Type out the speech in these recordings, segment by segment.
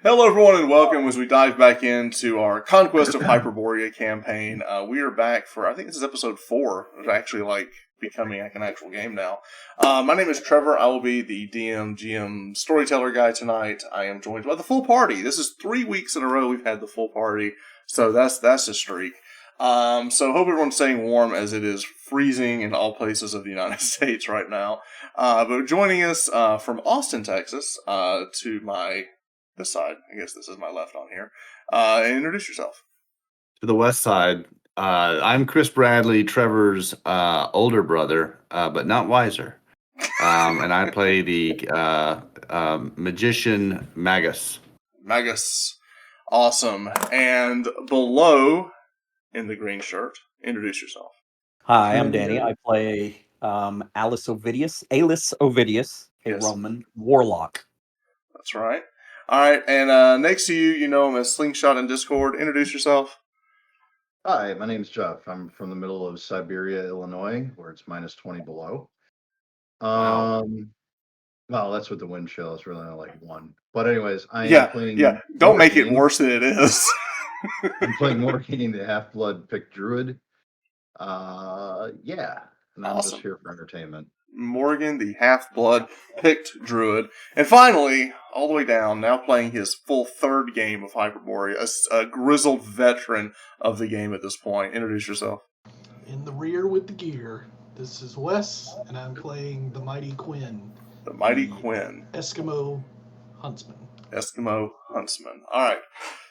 Hello, everyone, and welcome as we dive back into our Conquest of Hyperborea campaign. We are back for, I think this is episode 4. It's actually becoming like an actual game now. My name is Trevor. I will be the DM, GM, storyteller guy tonight. I am joined by the full party. This is 3 weeks in a row we've had the full party, so that's a streak. So hope everyone's staying warm as it is freezing in all places of the United States right now. But joining us from Austin, Texas, to my this side, I guess this is my left on here. Introduce yourself. To the west side, I'm Chris Bradley, Trevor's older brother, but not wiser. And I play the magician Magus. Magus. Awesome. And below, in the green shirt, introduce yourself. Hi, I'm Danny. I play Alis Ovidius, a Yes. Roman warlock. That's right. All right, and next to you, you know him as Slingshot in Discord. Introduce yourself. Hi, my name's Jeff. I'm from the middle of Siberia, Illinois, where it's minus 20 below. Wow. Well, that's what the wind chill is, really only like 1. But anyways, I am playing... Yeah, don't make it Morgan. worse than it is. I'm playing Morgan, the half-blood picked druid. Yeah, and I'm Awesome. just here for entertainment. Morgan, the half-blood picked druid. And finally, all the way down, now playing his full 3rd game of Hyperborea, a grizzled veteran of the game at this point. Introduce yourself. In the rear with the gear, this is Wes, and I'm playing the Mighty Quinn. The Mighty Quinn. Eskimo Huntsman. All right.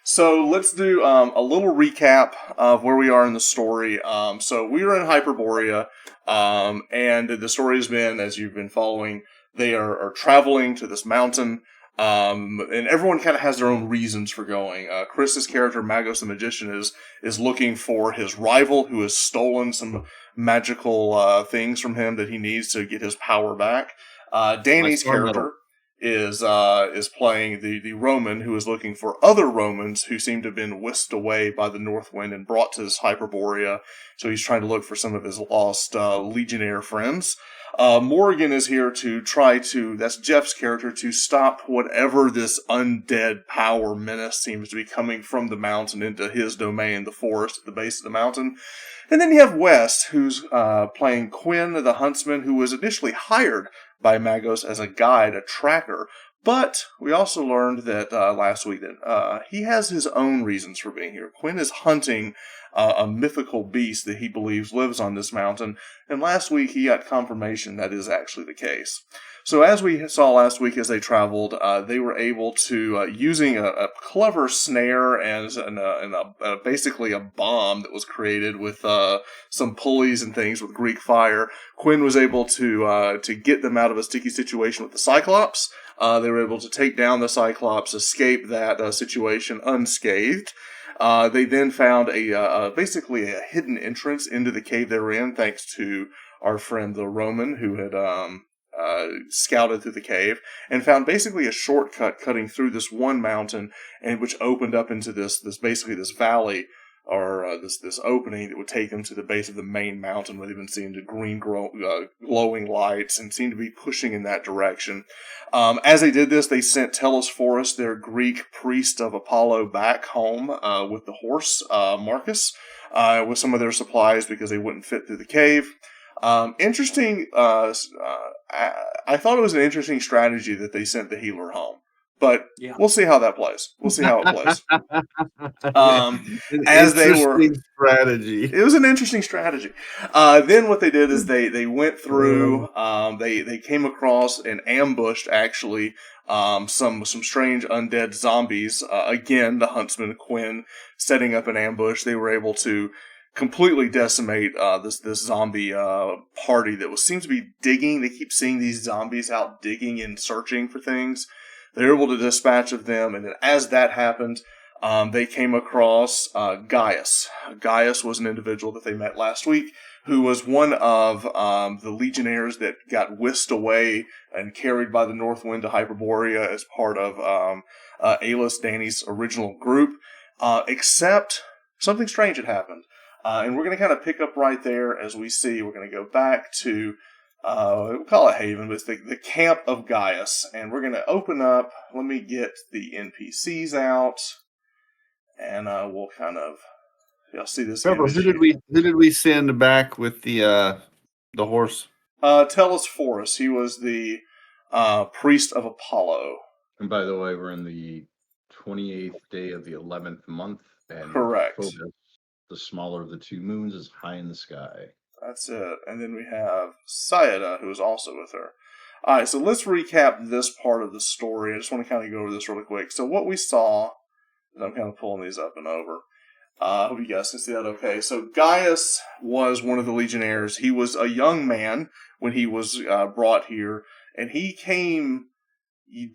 So let's do a little recap of where we are in the story. So we are in Hyperborea, and the story has been, as you've been following, they are traveling to this mountain, and everyone kind of has their own reasons for going. Chris's character, Magos the Magician, is looking for his rival who has stolen some magical things from him that he needs to get his power back. Danny's character is playing the Roman who is looking for other Romans who seem to have been whisked away by the North Wind and brought to this Hyperborea. So he's trying to look for some of his lost legionnaire friends. Morgan is here to try to, that's Jeff's character, to stop whatever this undead power menace seems to be coming from the mountain into his domain, the forest at the base of the mountain. And then you have Wes, who's playing Quinn, the huntsman, who was initially hired by Magos as a guide, a tracker. But we also learned that last week that he has his own reasons for being here. Quinn is hunting a mythical beast that he believes lives on this mountain, and last week he got confirmation that is actually the case. So as we saw last week as they traveled, they were able to, using a clever snare and basically a bomb that was created with some pulleys and things with Greek fire, Quinn was able to get them out of a sticky situation with the Cyclops. They were able to take down the Cyclops, escape that situation unscathed. They then found basically a hidden entrance into the cave they were in, thanks to our friend the Roman, who had scouted through the cave, and found basically a shortcut cutting through this one mountain, and which opened up into this valley, or this opening that would take them to the base of the main mountain, where they've been seeing the green glowing lights and seem to be pushing in that direction. As they did this, they sent Telesphorus, their Greek priest of Apollo, back home with the horse, Marcus, with some of their supplies because they wouldn't fit through the cave. Interesting. I thought it was an interesting strategy that they sent the healer home. But we'll see how that plays. We'll see how it plays. As they were strategy. It was an interesting strategy. Then what they did is they went through. They came across and ambushed actually some strange undead zombies. Again, the huntsman Quinn setting up an ambush. They were able to completely decimate this zombie party that seems to be digging. They keep seeing these zombies out digging and searching for things. They're able to dispatch of them, and then as that happened, they came across Gaius. Gaius was an individual that they met last week, who was one of the legionnaires that got whisked away and carried by the North Wind to Hyperborea as part of Alis, Danny's original group, except something strange had happened. And we're going to kind of pick up right there as we see. We're going to go back to we'll call it Haven, but it's the camp of Gaius. And we're going to open up, let me get the NPCs out, and we'll kind of, you'll see this Trevor, image who did we send back with the horse? Tellus Forus. He was the priest of Apollo. And by the way, we're in the 28th day of the 11th month, and Correct. Phobos, the smaller of the two moons, is high in the sky. That's it. And then we have Sayada, who is also with her. All right, so let's recap this part of the story. I just want to kind of go over this really quick. So what we saw, and I'm kind of pulling these up and over. I hope you guys can see that okay. So Gaius was one of the legionnaires. He was a young man when he was brought here, and he came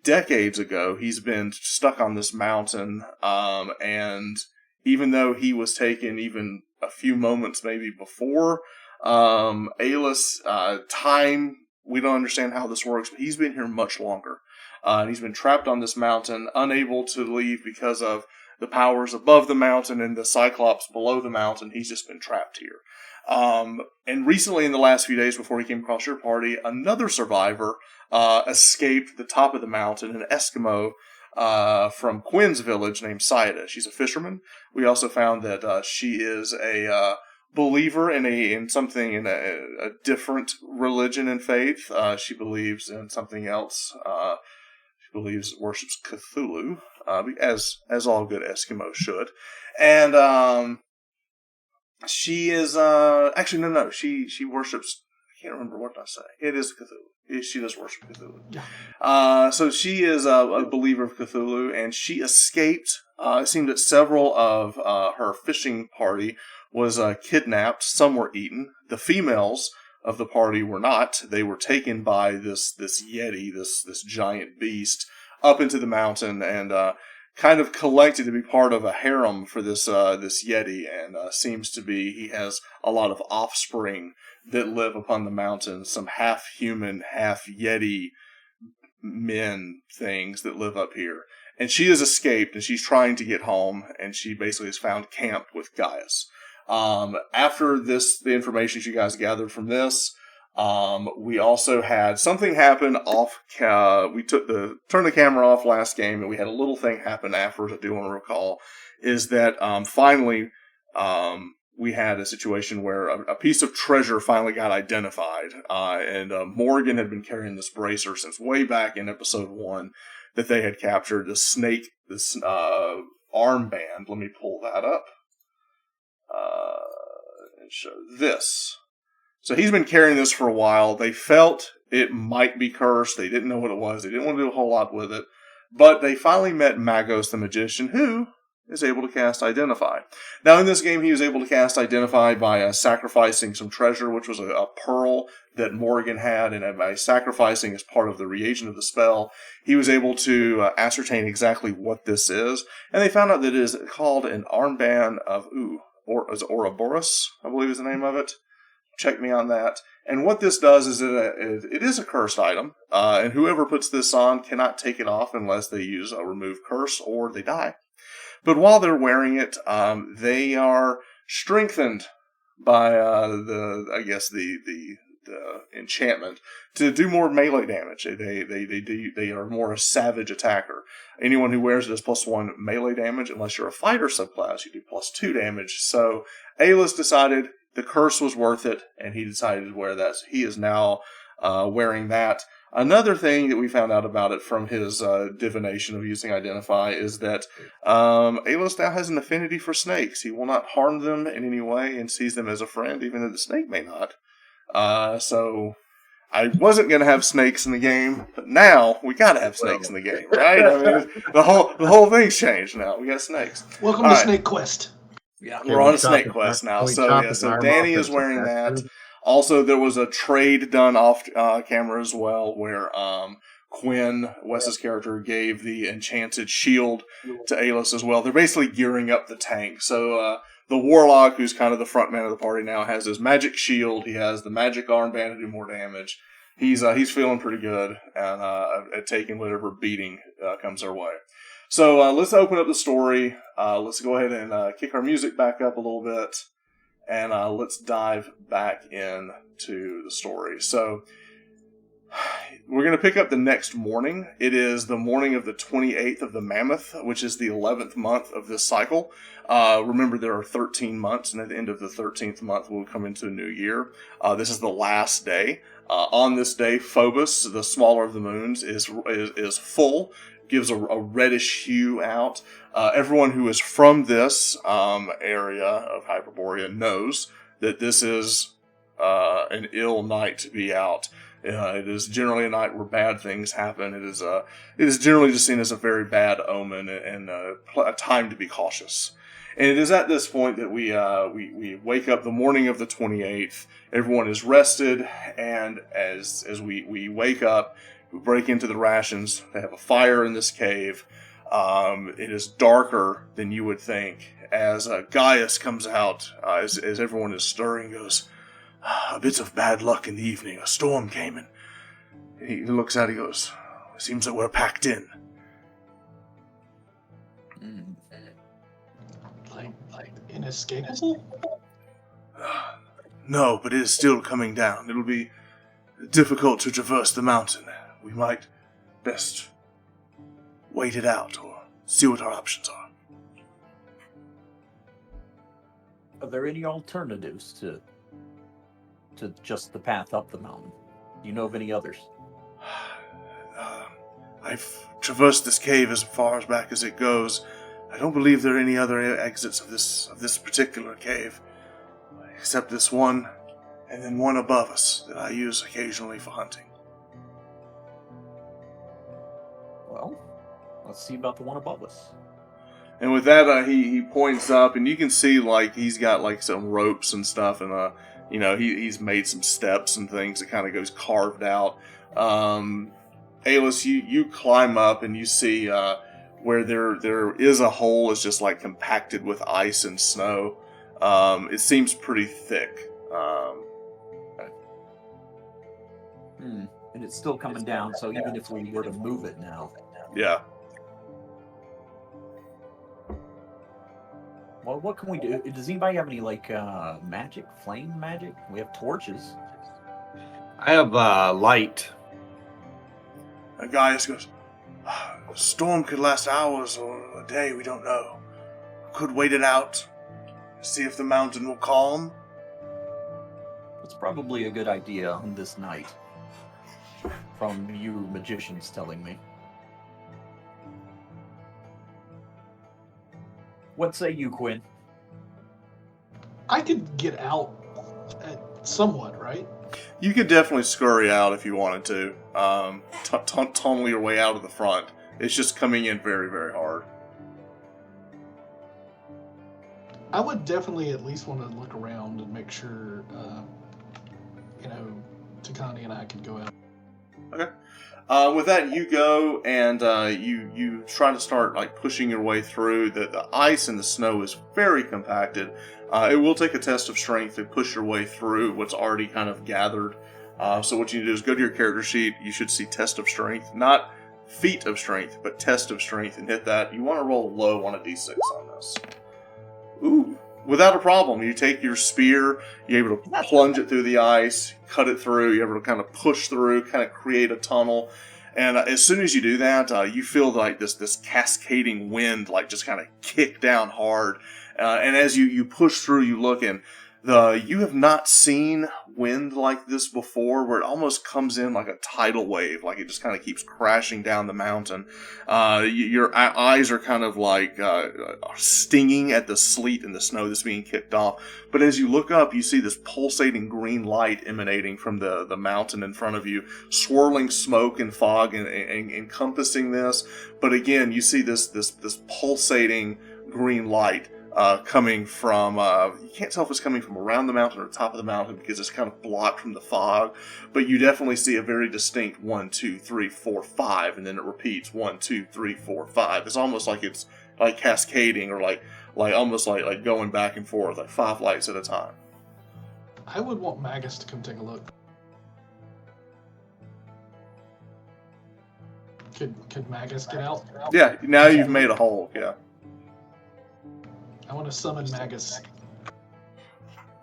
decades ago. He's been stuck on this mountain, and even though he was taken even a few moments maybe before, Alis, time, we don't understand how this works, but he's been here much longer. And he's been trapped on this mountain, unable to leave because of the powers above the mountain and the Cyclops below the mountain. He's just been trapped here. And recently, in the last few days before he came across your party, another survivor escaped the top of the mountain, an Eskimo from Quinn's village named Sayada. She's a fisherman. We also found that she is a believer in a different religion and faith. She believes in something else. She worships Cthulhu, as all good Eskimos should. And she is actually no. She worships. I can't remember what I say. It is Cthulhu. She does worship Cthulhu. Yeah. So she is a believer of Cthulhu, and she escaped. It seemed that several of her fishing party was kidnapped. Some were eaten. The females of the party were not. They were taken by this Yeti, this giant beast, up into the mountain and kind of collected to be part of a harem for this Yeti. And seems to be he has a lot of offspring that live upon the mountain. Some half human, half Yeti men things that live up here. And she has escaped, and she's trying to get home, and she basically has found camp with Gaius. After this, the information you guys gathered from this, we also had something happen off. We turned the camera off last game, and we had a little thing happen afterwards. I do want to recall is that finally we had a situation where a piece of treasure finally got identified, and Morgan had been carrying this bracer since way back in episode 1 that they had captured. This snake, this armband. Let me pull that up. And show this. So he's been carrying this for a while. They felt it might be cursed. They didn't know what it was. They didn't want to do a whole lot with it. But they finally met Magos the magician, who is able to cast Identify. Now in this game, he was able to cast Identify by sacrificing some treasure, which was a pearl that Morgan had, and by sacrificing as part of the reagent of the spell, he was able to ascertain exactly what this is. And they found out that it is called an armband of Ouroboros, I believe is the name of it. Check me on that. And what this does is it is a cursed item, and whoever puts this on cannot take it off unless they use a remove curse or they die. But while they're wearing it, they are strengthened by the enchantment to do more melee damage. They are more a savage attacker. Anyone who wears it has +1 melee damage. Unless you're a fighter subclass, you do +2 damage. So Alis decided the curse was worth it, and he decided to wear that. So he is now wearing that. Another thing that we found out about it from his divination of using Identify is that Alis now has an affinity for snakes. He will not harm them in any way and sees them as a friend, even though the snake may not. So I wasn't going to have snakes in the game, but now we got to have snakes in the game, right? I mean, the whole thing's changed now. We got snakes. Welcome All to right. Snake Quest. Yeah. We're on a snake quest now. So Danny is wearing that. Also, there was a trade done off camera as well, where Quinn, Wes's character, gave the enchanted shield to Alis as well. They're basically gearing up the tank. So the warlock, who's kind of the front man of the party now, has his magic shield. He has the magic armband to do more damage. He's feeling pretty good and at taking whatever beating comes our way. So let's open up the story. Let's go ahead and kick our music back up a little bit. And let's dive back into the story. So We're going to pick up the next morning. It is the morning of the 28th of the Mammoth, which is the 11th month of this cycle. Remember, there are 13 months, and at the end of the 13th month, we'll come into a new year. This is the last day. On this day, Phobos, the smaller of the moons, is full, gives a reddish hue out. Everyone who is from this area of Hyperborea knows that this is an ill night to be out. It is generally a night where bad things happen. It is generally just seen as a very bad omen and a time to be cautious. And it is at this point that we wake up the morning of the 28th. Everyone is rested, and as we wake up, we break into the rations. They have a fire in this cave. It is darker than you would think. As Gaius comes out, as everyone is stirring, goes, "A bit of bad luck in the evening. A storm came in." He looks out, he goes, "Seems that we're packed in." Like inescapable? No, but it is still coming down. It'll be difficult to traverse the mountain. We might best wait it out or see what our options are. Are there any alternatives to just the path up the mountain? Do you know of any others? I've traversed this cave as far as back as it goes. I don't believe there are any other exits of this particular cave, except this one, and then one above us that I use occasionally for hunting. Well, let's see about the one above us. And with that, he points up, and you can see like he's got like some ropes and stuff, and he's made some steps and things that kind of goes carved out. Alis, you climb up, and you see where there is a hole is just like compacted with ice and snow. It seems pretty thick. And it's still coming down, so even if we were to move it now. Yeah. Well, what can we do? Does anybody have any magic, flame magic? We have torches. I have light. And Gaius goes, "A storm could last hours or a day, we don't know. Could wait it out, see if the mountain will calm." It's probably a good idea on this night. From you magicians telling me. What say you, Quinn? I could get out somewhat, right? You could definitely scurry out if you wanted to. Tunnel your way out of the front. It's just coming in very, very hard. I would definitely at least want to look around and make sure, Takani and I could go out. Okay. With that, you go and you try to start pushing your way through. The ice and the snow is very compacted. It will take a test of strength to push your way through what's already kind of gathered. So what you need to do is go to your character sheet. You should see test of strength, not feat of strength, but test of strength, and hit that. You want to roll low on a d6 on this. Ooh. Without a problem, you take your spear, you're able to plunge it through the ice, cut it through, you're able to kind of push through, kind of create a tunnel. And as soon as you do that, you feel like this cascading wind just kind of kick down hard. And as you push through, you look, and you have not seen wind like this before, where it almost comes in like a tidal wave, like it just kind of keeps crashing down the mountain. Your eyes are kind of stinging at the sleet and the snow that's being kicked off. But as you look up, you see this pulsating green light emanating from the mountain in front of you, swirling smoke and fog and encompassing this. But again, you see this pulsating green light coming from, you can't tell if it's coming from around the mountain or the top of the mountain because it's kind of blocked from the fog, but you definitely see a very distinct 1, 2, 3, 4, 5, and then it repeats 1, 2, 3, 4, 5. It's almost like it's cascading or almost like going back and forth, 5 lights at a time. I would want Magus to come take a look. Could Magus get out? Yeah, now you've made a hole, yeah. I want to summon Magus.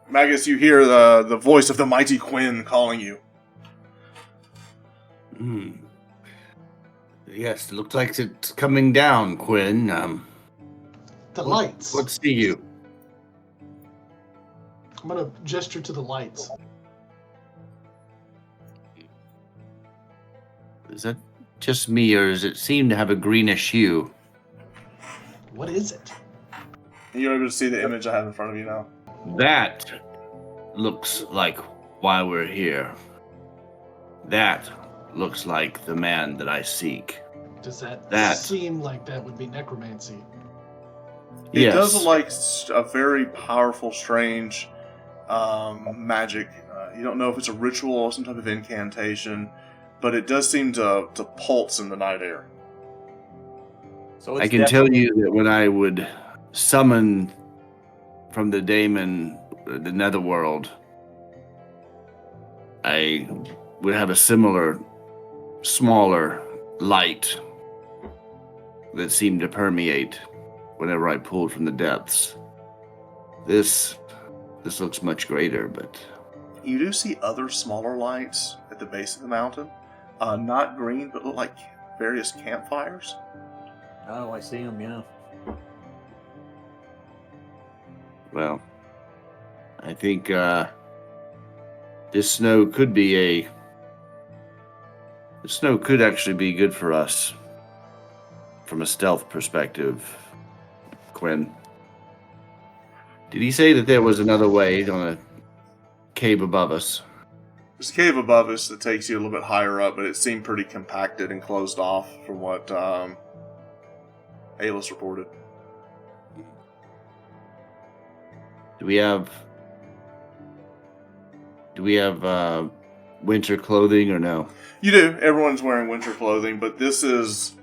Magus, you hear the voice of the mighty Quinn calling you. Hmm. Yes, it looks like it's coming down, Quinn. The lights. What see you? I'm gonna gesture to the lights. Is that just me, or does it seem to have a greenish hue? What is it? You're able to see the image I have in front of you now. That looks like why we're here. That looks like the man that I seek. Does that That. seem like that would be necromancy? It Yes. does look like a very powerful, strange magic. You don't know if it's a ritual or some type of incantation, but it does seem to pulse in the night air. So I can tell you that when I would summon from the daemon, the netherworld, I would have a similar, smaller light that seemed to permeate whenever I pulled from the depths. This looks much greater, but You do see other smaller lights at the base of the mountain. Not green, but look like various campfires. Oh, I see him. Yeah. well, I think this snow could be the snow could actually be good for us from a stealth perspective, Quinn. Did he say that there was another way on a cave above us? There's a cave above us that takes you a little bit higher up, but it seemed pretty compacted and closed off from what Alis reported. Do we have winter clothing or no? You do. Everyone's wearing winter clothing, but this is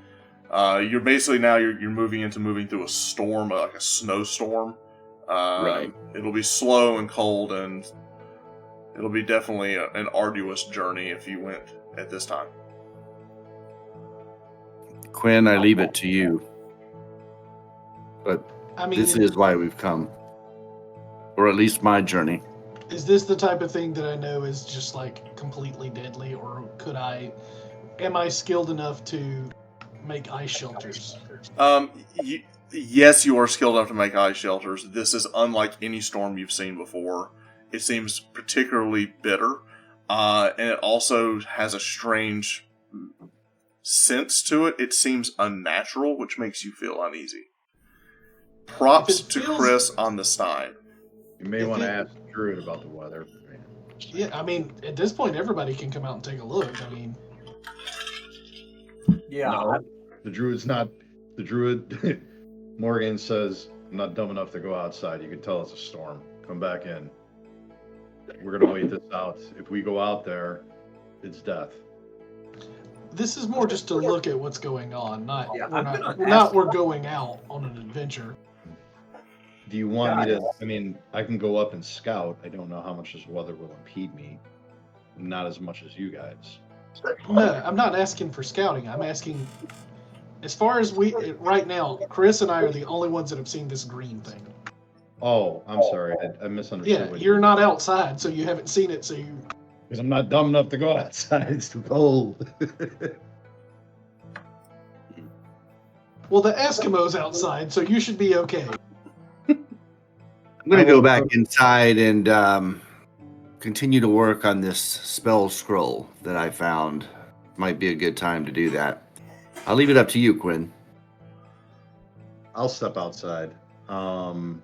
you're basically now you're moving through a storm, like a snowstorm. Right. It'll be slow and cold, and it'll be definitely an arduous journey if you went at this time. Quinn, I leave it to you. But I mean, this is why we've come. Or at least my journey. is this the type of thing that I know is just like completely deadly, or am I skilled enough to make ice shelters? Yes, you are skilled enough to make ice shelters. This is unlike any storm you've seen before. It seems particularly bitter, and it also has a strange sense to it. It seems unnatural, which makes you feel uneasy. Props If it to feels- Chris on the stein. You may If want to it- ask Druid about the weather. Yeah, I mean, at this point, everybody can come out and take a look. I mean, Yeah. No, the Druid's not. The Druid, Morgan says, I'm not dumb enough to go outside. You can tell it's a storm. Come back in. We're going to wait this out. If we go out there, it's death. this is more just to look at what's going on, not Yeah, we're I'm not, gonna we're, not ask- we're going out on an adventure. Do you want me to? I mean, I can go up and scout. I don't know how much this weather will impede me. Not as much as you guys. No, I'm not asking for scouting. I'm asking, as far as right now, Chris and I are the only ones that have seen this green thing. Oh, I'm sorry. I misunderstood. Yeah, what you're not outside, so you haven't seen it. So you, Because I'm not dumb enough to go outside. It's too cold. well, the Eskimos outside, so you should be okay. I'm going to go back inside and continue to work on this spell scroll that I found. Might be a good time to do that. I'll leave it up to you, Quinn. I'll step outside. Does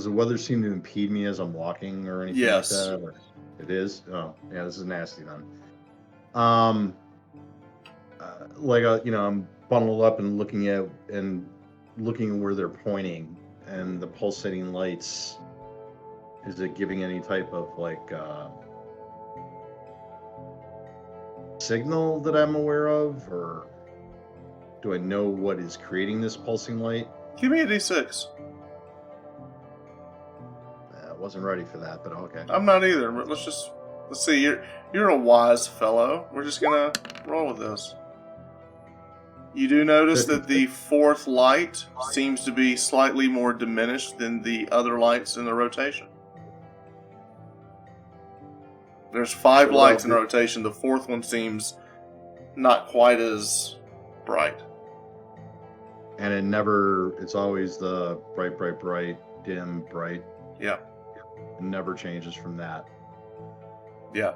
the weather seem to impede me as I'm walking or anything Yes. like that? Or it is? Oh, yeah, this is nasty then. I'm bundled up and looking at where they're pointing and the pulsating lights. Is it giving any type of signal that I'm aware of, or do I know what is creating this pulsing light? Give me a d6. I wasn't ready for that, but okay. I'm not either. But let's see. You're a wise fellow. We're just gonna roll with this. You do notice that the fourth light seems to be slightly more diminished than the other lights in the rotation. There's 5 So lights in that'll rotation. The 4th one seems not quite as bright. And it's always the bright, bright, bright, dim, bright. Yeah. It never changes from that. Yeah.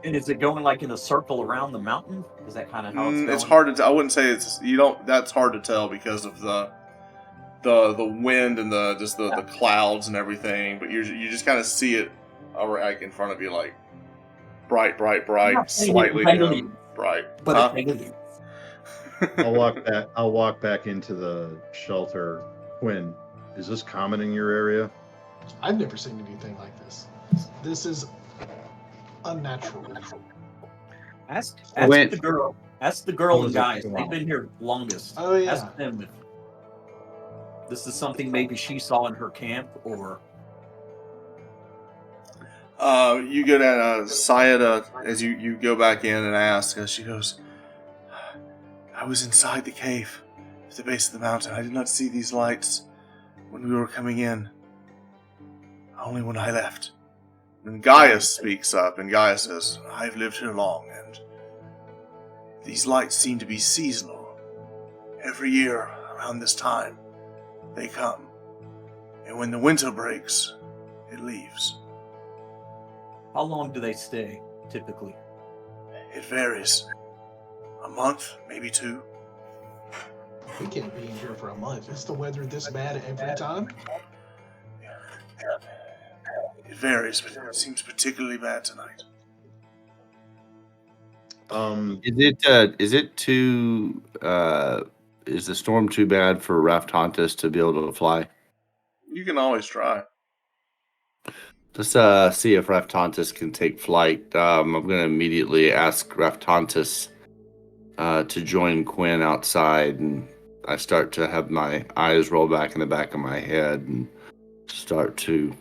And is it going like in a circle around the mountain? Is that kind of how it's going? It's hard to. I wouldn't say it's. You don't. That's hard to tell because of the wind and the clouds and everything. But you just kind of see it like in front of you, like bright, bright, bright, slightly dim, bright. But I'll walk back into the shelter. Quinn, is this common in your area? I've never seen anything like this. This is unnatural. Ask When- the girl. Ask the girl What and was it? guys. They've been here longest. Oh, yeah. Ask them if this is something maybe she saw in her camp, or You go down Sayada as you go back in and ask. She goes, "I was inside the cave at the base of the mountain. I did not see these lights when we were coming in. Only when I left." And Gaius speaks up, and Gaius says, "I've lived here long, and these lights seem to be seasonal. Every year, around this time, they come. And when the winter breaks, it leaves. how long do they stay typically? It varies. A month, maybe 2. We can't be in here for a month. Is the weather this bad every time? It varies, but it seems particularly bad tonight." Is the storm too bad for Raftontus to be able to fly? You can always try. Let's see if Raftontus can take flight. I'm going to immediately ask Raftontus to join Quinn outside, and I start to have my eyes roll back in the back of my head and start to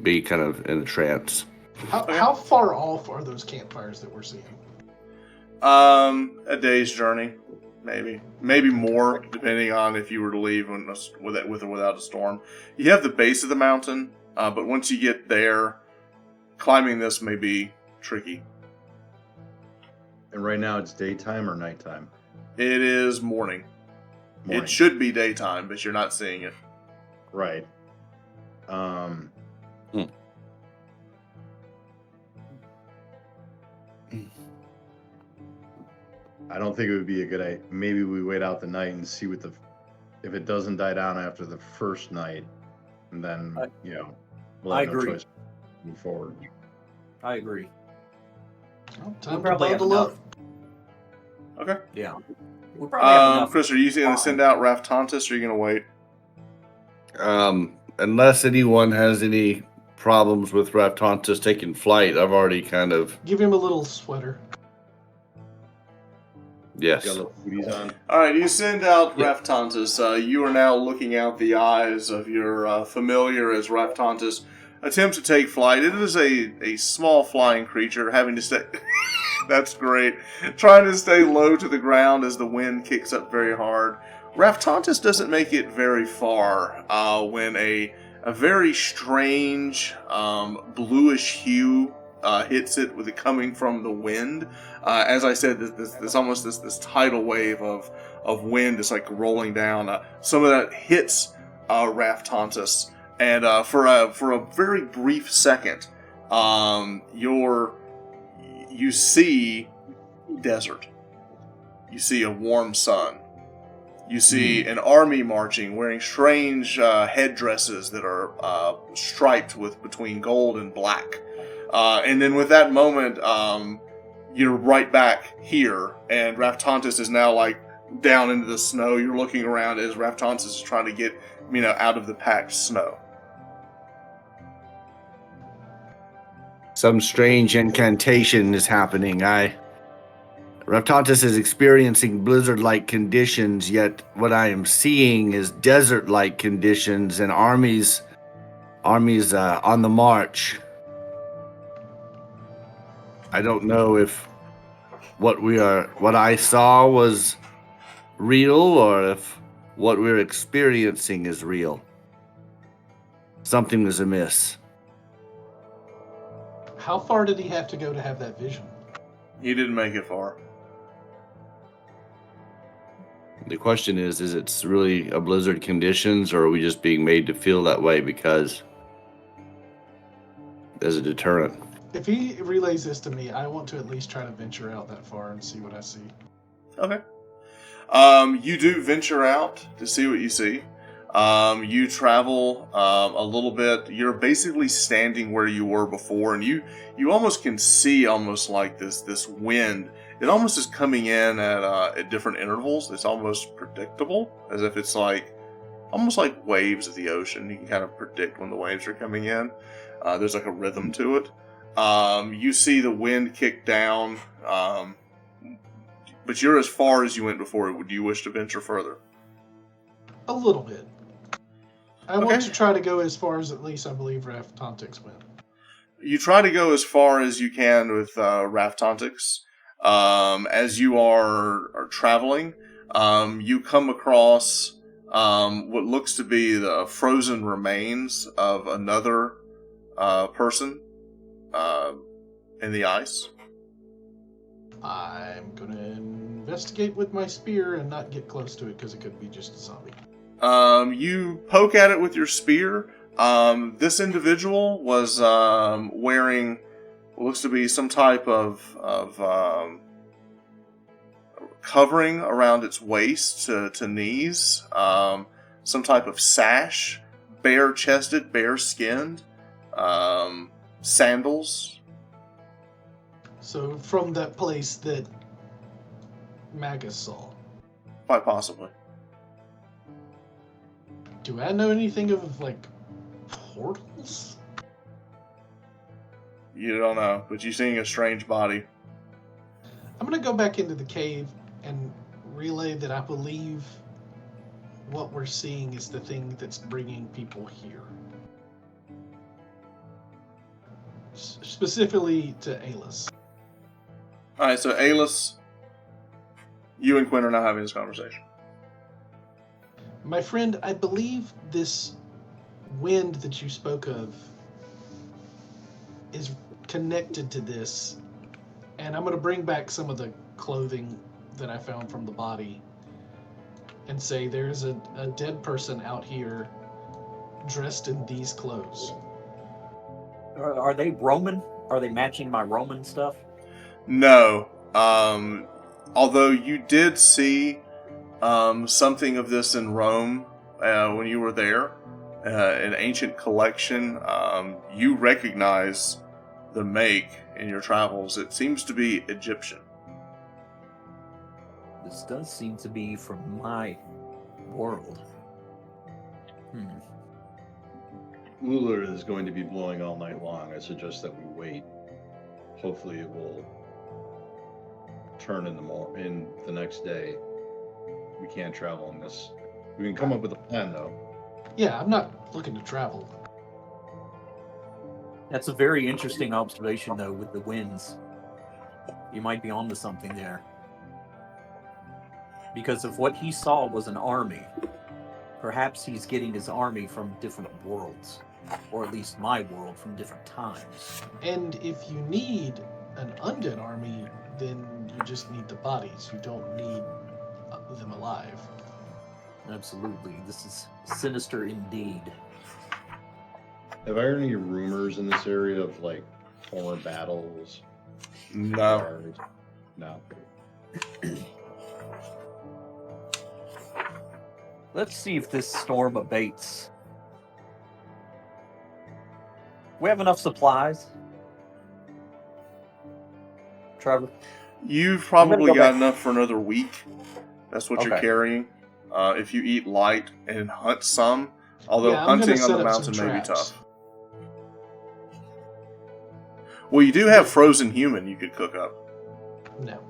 be kind of in a trance. How far off are those campfires that we're seeing? A day's journey, maybe more, depending on if you were to leave with or without a storm. You have the base of the mountain, but once you get there, climbing this may be tricky. And right now it's daytime or nighttime? It is morning. Morning. It should be daytime, but you're not seeing it. Right. I don't think it would be a good idea. Maybe we wait out the night and see if it doesn't die down after the first night, and then we'll have no agree. choice to move forward. I agree. Well, We'll time to probably have bundle up. enough. Okay. Yeah. We probably have enough. Chris, are you going to send out Raftontus, or are you going to wait? Unless anyone has any problems with Raftontus taking flight, I've already kind of... Give him a little sweater. Yes. Got little booties on. All right, you send out Raftontus. You are now looking out the eyes of your familiar as Raftontus attempts to take flight. It is a small flying creature having to stay... That's great. Trying to stay low to the ground as the wind kicks up very hard. Raftontus doesn't make it very far when a very strange bluish hue hits it with it coming from the wind. As I said, this almost this tidal wave of wind is like rolling down. Some of that hits Raftontus, and for a very brief second, you see desert. You see a warm sun. You see an army marching, wearing strange headdresses that are striped with between gold and black. And then with that moment, you're right back here, and Raftontus is now like down into the snow. You're looking around as Raftontus is trying to get out of the packed snow. Some strange incantation is happening. Raftontus is experiencing blizzard-like conditions, yet what I am seeing is desert-like conditions and armies on the march. I don't know if what I saw was real or if what we're experiencing is real. Something is amiss. How far did he have to go to have that vision? He didn't make it far. The question is it really a blizzard conditions, or are we just being made to feel that way because as a deterrent? If he relays this to me, I want to at least try to venture out that far and see what I see. Okay. You do venture out to see what you see. You travel a little bit. You're basically standing where you were before, and you almost can see almost like this wind. It almost is coming in at different intervals. It's almost predictable, as if it's like almost like waves of the ocean. You can kind of predict when the waves are coming in. There's like a rhythm to it. You see the wind kick down, but you're as far as you went before. Would you wish to venture further? A little bit. I want Okay. to try to go as far as at least I believe Raftontix went. You try to go as far as you can with Raftontix. As you are traveling, you come across what looks to be the frozen remains of another person in the ice. I'm going to investigate with my spear and not get close to it because it could be just a zombie. You poke at it with your spear. This individual was wearing what looks to be some type of covering around its waist to knees. Some type of sash, bare-chested, bare-skinned, sandals. So from that place that Magus saw. Quite possibly. Do I know anything of, like, portals? You don't know, but you're seeing a strange body. I'm going to go back into the cave and relay that I believe what we're seeing is the thing that's bringing people here. Specifically to Alis. Alright, so Alis, you and Quinn are now having this conversation. My friend, I believe this wind that you spoke of is connected to this, and I'm going to bring back some of the clothing that I found from the body and say there's a dead person out here dressed in these clothes. Are they Roman? Are they matching my Roman stuff? No. Although you did see something of this in Rome when you were there, an ancient collection. You recognize the make in your travels. It seems to be Egyptian. This does seem to be from my world. Uller is going to be blowing all night long. I suggest that we wait. Hopefully it will turn in the next day. We can't travel in this. We can come up with a plan, though. Yeah, I'm not looking to travel. That's a very interesting observation, though, with the winds. You might be onto something there. Because if what he saw was an army, perhaps he's getting his army from different worlds. Or at least my world from different times. And if you need an undead army, then you just need the bodies. You don't need them alive. Absolutely. This is sinister indeed. Have I heard any rumors in this area of, like, former battles? No. No. Let's see if this storm abates. We have enough supplies? Trevor? You've probably go got back. enough for another week. That's what you're Okay. carrying. If you eat light and hunt some, although Yeah, I'm gonna hunting on set the up some mountain may be traps. tough. Well, you do have frozen human you could cook up. No.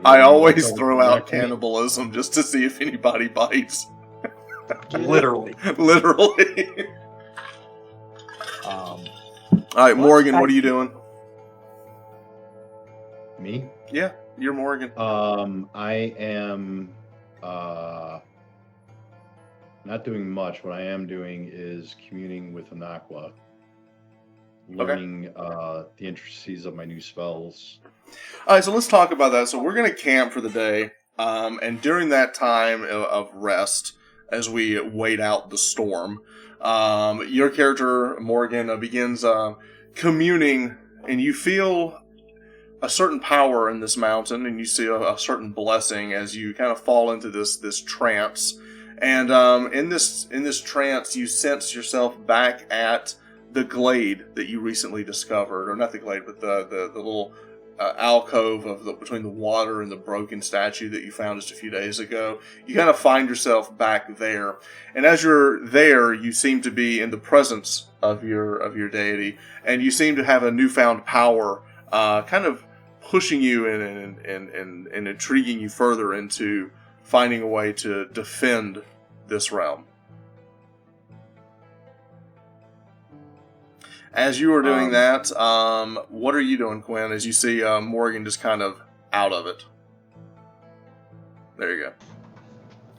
I always So, throw out raccoon- cannibalism just to see if anybody bites. Get it? Literally. Literally. Um, All right, Morgan, I- what are you doing? Me? Yeah, you're Morgan. I am not doing much. What I am doing is communing with Anaqua learning the intricacies of my new spells. All right, so let's talk about that. So we're going to camp for the day, and during that time of rest, as we wait out the storm, your character, Morgan, begins communing, and you feel a certain power in this mountain, and you see a certain blessing as you kind of fall into this trance. And in this trance, you sense yourself back at the glade that you recently discovered, or not the glade, but the little alcove between the water and the broken statue that you found just a few days ago. You kind of find yourself back there, and as you're there, you seem to be in the presence of your deity, and you seem to have a newfound power, kind of pushing you and intriguing you further into finding a way to defend this realm. As you are doing that, what are you doing, Quinn, as you see Morgan just kind of out of it? There you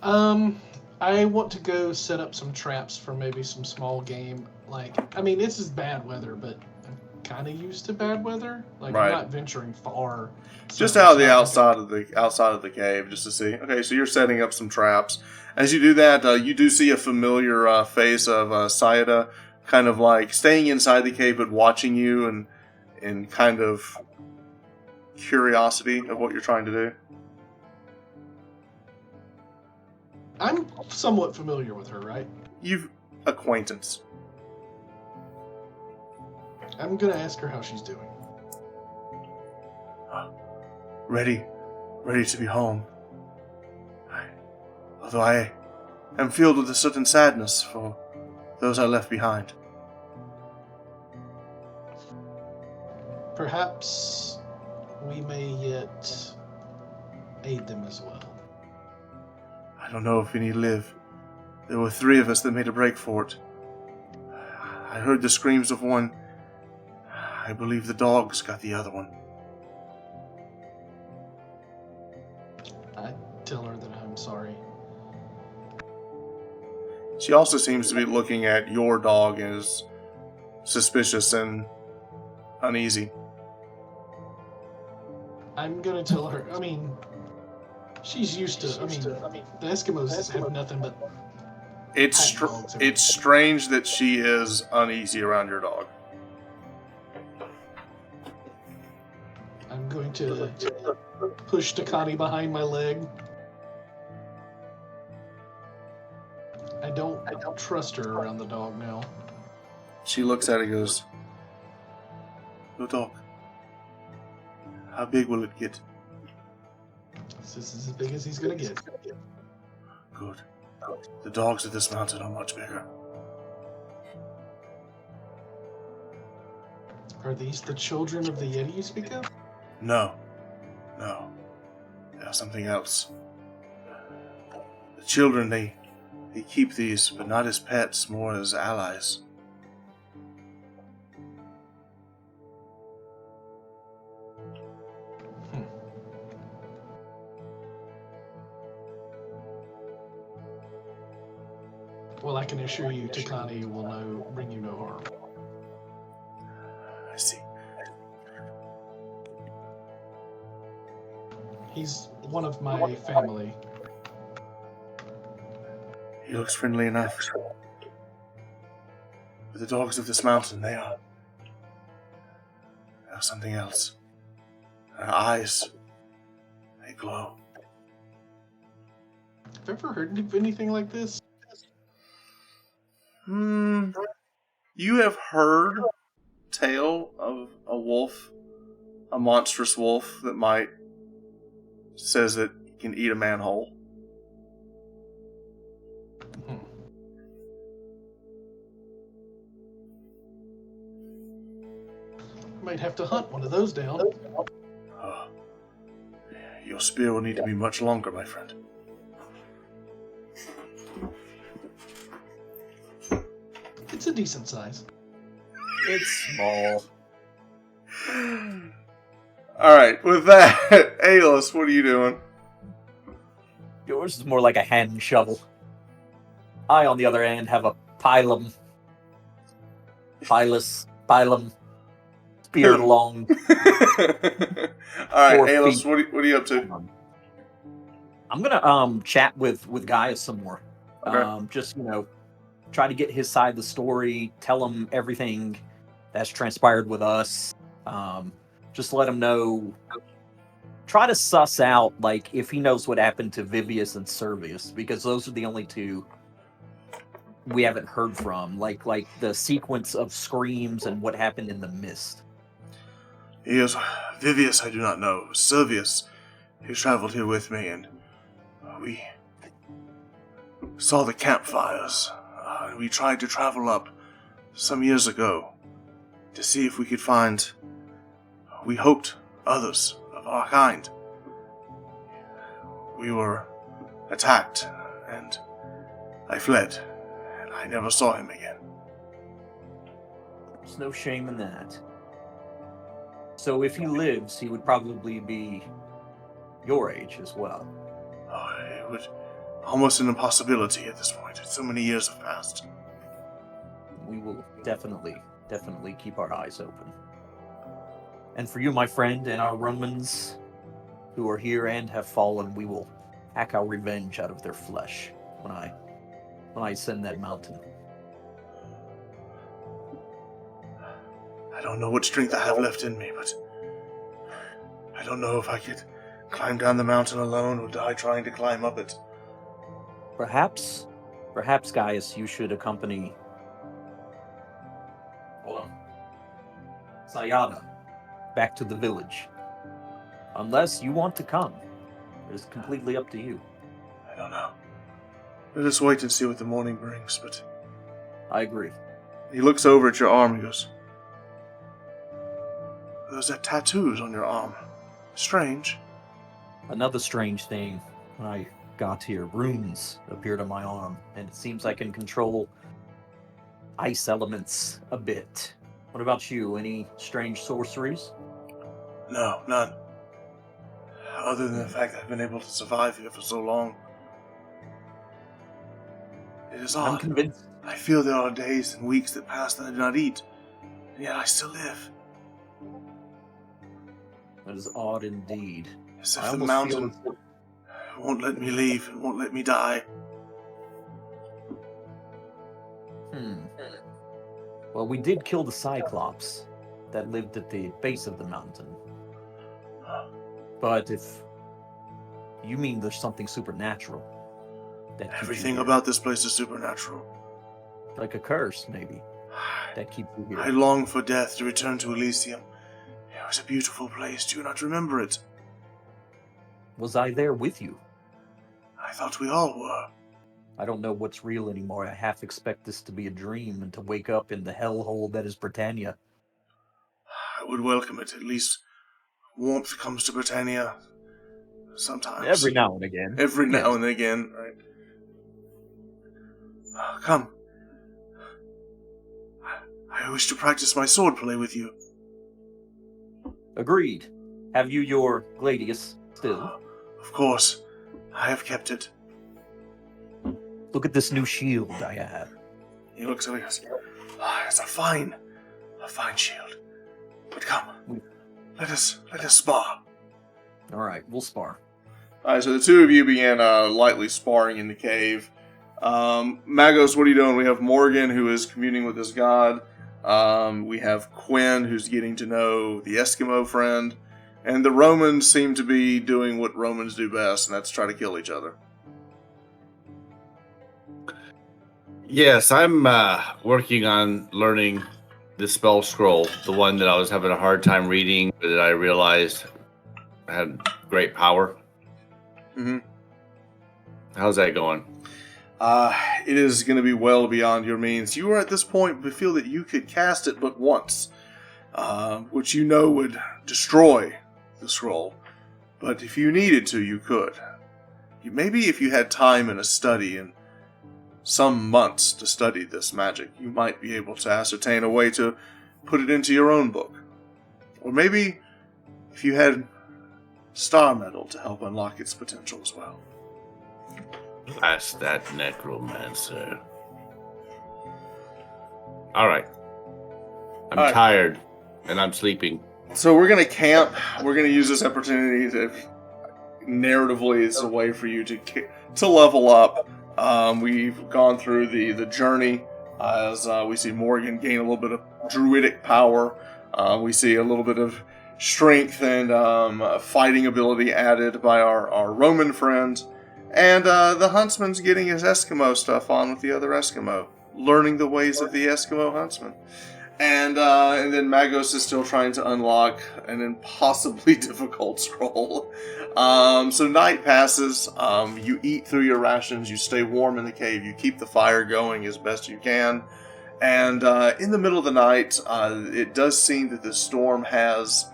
go. I want to go set up some traps for maybe some small game. This is bad weather, but I'm kind of used to bad weather. Right. I'm not venturing far. Just out of the outside of the cave, just to see. Okay, so you're setting up some traps. As you do that, you do see a familiar face of Sayada, kind of like staying inside the cave but watching you and kind of curiosity of what you're trying to do. I'm somewhat familiar with her, right? You've acquaintance. I'm gonna ask her how she's doing. Ready to be home. Although I am filled with a certain sadness for those I left behind. Perhaps we may yet aid them as well. I don't know if any live. There were 3 of us that made a break for it. I heard the screams of one. I believe the dogs got the other one. I tell her that I'm sorry. She also seems to be looking at your dog as suspicious and uneasy. I'm gonna tell her, she's used to, the Eskimos have nothing but It's strange that she is uneasy around your dog. I'm going to push Takani behind my leg. I don't trust her around the dog now. She looks at it and goes, "Your dog. How big will it get?" This is as big as he's gonna get. Good. The dogs of this mountain are much bigger. Are these the children of the Yeti you speak of? No. They are something else. The children, they keep these, but not as pets, more as allies. Well, I can assure you, Takani will bring you no harm. I see. He's one of my family. He looks friendly enough. But the dogs of this mountain, they are something else. Their eyes, they glow. Have you ever heard of anything like this? You have heard tale of a wolf, a monstrous wolf that says that it can eat a man whole. Might have to hunt one of those down. Your spear will need to be much longer, my friend. It's a decent size. It's small. Alright, with that, Aeolus, what are you doing? Yours is more like a hand shovel. I, on the other hand, have a pilus Phylum, spear long. All right, 4 Alos, feet. what are you up to? I'm gonna chat with Gaius some more. Okay. Just try to get his side of the story. Tell him everything that's transpired with us. Just let him know. Try to suss out like if he knows what happened to Vivius and Servius, because those are the only two we haven't heard from. Like the sequence of screams and what happened in the mist. Yes, Vivius I do not know. Servius, he traveled here with me, and we saw the campfires. We tried to travel up some years ago to see if we could find, we hoped, others of our kind. We were attacked, and I fled, and I never saw him again. There's no shame in that. So if he lives, he would probably be your age as well. Oh, it would almost an impossibility at this point. So many years have passed. We will definitely keep our eyes open. And for you, my friend, and our Romans who are here and have fallen, we will hack our revenge out of their flesh when I ascend that mountain. I don't know what strength I have left in me, but I don't know if I could climb down the mountain alone or die trying to climb up it. Perhaps, Gaius, you should accompany Sayada back to the village. Unless you want to come. It is completely up to you. I don't know. Let us wait and see what the morning brings, but... I agree. He looks over at your arm and goes, "Those are tattoos on your arm. Strange." Another strange thing, when I got here, runes appeared on my arm, and it seems I can control ice elements a bit. What about you? Any strange sorceries? No, none. Other than the fact that I've been able to survive here for so long. It is odd. I'm convinced. I feel there are days and weeks that pass that I do not eat, and yet I still live. That is odd indeed. As if I the almost mountain feel won't let me leave and won't let me die. Well, we did kill the Cyclops that lived at the base of the mountain. But if you mean there's something supernatural that keeps Everything you here, about this place is supernatural. like a curse, maybe, that keeps you here. I long for death to return to Elysium. It was a beautiful place. Do you not remember it? Was I there with you? I thought we all were. I don't know what's real anymore. I half expect this to be a dream and to wake up in the hellhole that is Britannia. I would welcome it. At least warmth comes to Britannia sometimes. Every now and again. Every now Yes. and again, right? Come. I wish to practice my swordplay with you. Agreed. Have you your gladius still? Of course. I have kept it. Look at this new shield I have. He looks at me and goes, it's a fine shield. But come, let us spar. All right, we'll spar. Alright, so the two of you began lightly sparring in the cave. Magos, what are you doing? We have Morgan, who is communing with his god. We have Quinn, who's getting to know the Eskimo friend. And the Romans seem to be doing what Romans do best, and that's try to kill each other. Yes, I'm working on learning the spell scroll, the one that I was having a hard time reading, but that I realized had great power. Mm-hmm. How's that going? It is going to be well beyond your means. You are at this point, we feel that you could cast it but once, which you know would destroy the scroll. But if you needed to, you could. Maybe if you had time and a study and some months to study this magic, you might be able to ascertain a way to put it into your own book. Or maybe if you had star metal to help unlock its potential as well. Blast that necromancer. All right. I'm All right. tired, and I'm sleeping. So we're gonna camp. We're gonna use this opportunity to, narratively, it's a way for you to level up. We've gone through the journey as we see Morgan gain a little bit of druidic power. We see a little bit of strength and fighting ability added by our Roman friend. And the huntsman's getting his Eskimo stuff on with the other Eskimo, learning the ways of the Eskimo huntsman. And then Magos is still trying to unlock an impossibly difficult scroll. So night passes. You eat through your rations. You stay warm in the cave. You keep the fire going as best you can. And in the middle of the night, it does seem that the storm has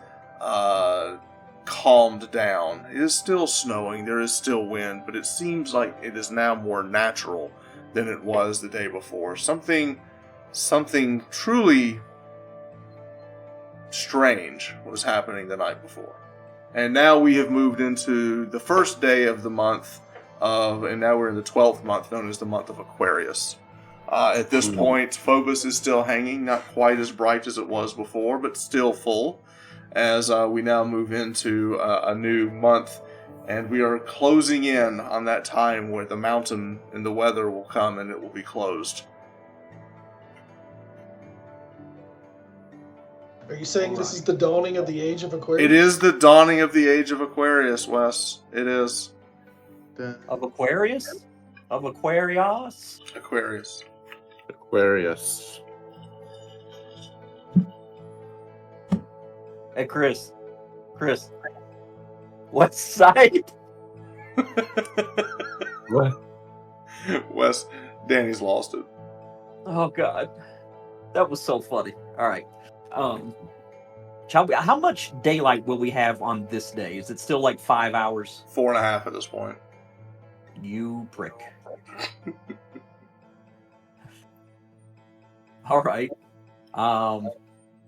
calmed down. It is still snowing. There is still wind, but it seems like it is now more natural than it was the day before. Something truly strange was happening the night before. And now we have moved into the first day of the month and now we're in the 12th month, known as the month of Aquarius. At this point, Phobos is still hanging, not quite as bright as it was before, but still full, as we now move into a new month, and we are closing in on that time where the mountain and the weather will come and it will be closed. Are you saying this is the dawning of the age of Aquarius? It is the dawning of the age of Aquarius, Wes. It is. Of Aquarius? Of Aquarius? Aquarius. Aquarius. Hey, Chris. What side? What? Wes, Danny's lost it. Oh, God. That was so funny. All right. How much daylight will we have on this day? Is it still like 5 hours? 4.5 at this point. You prick. All right.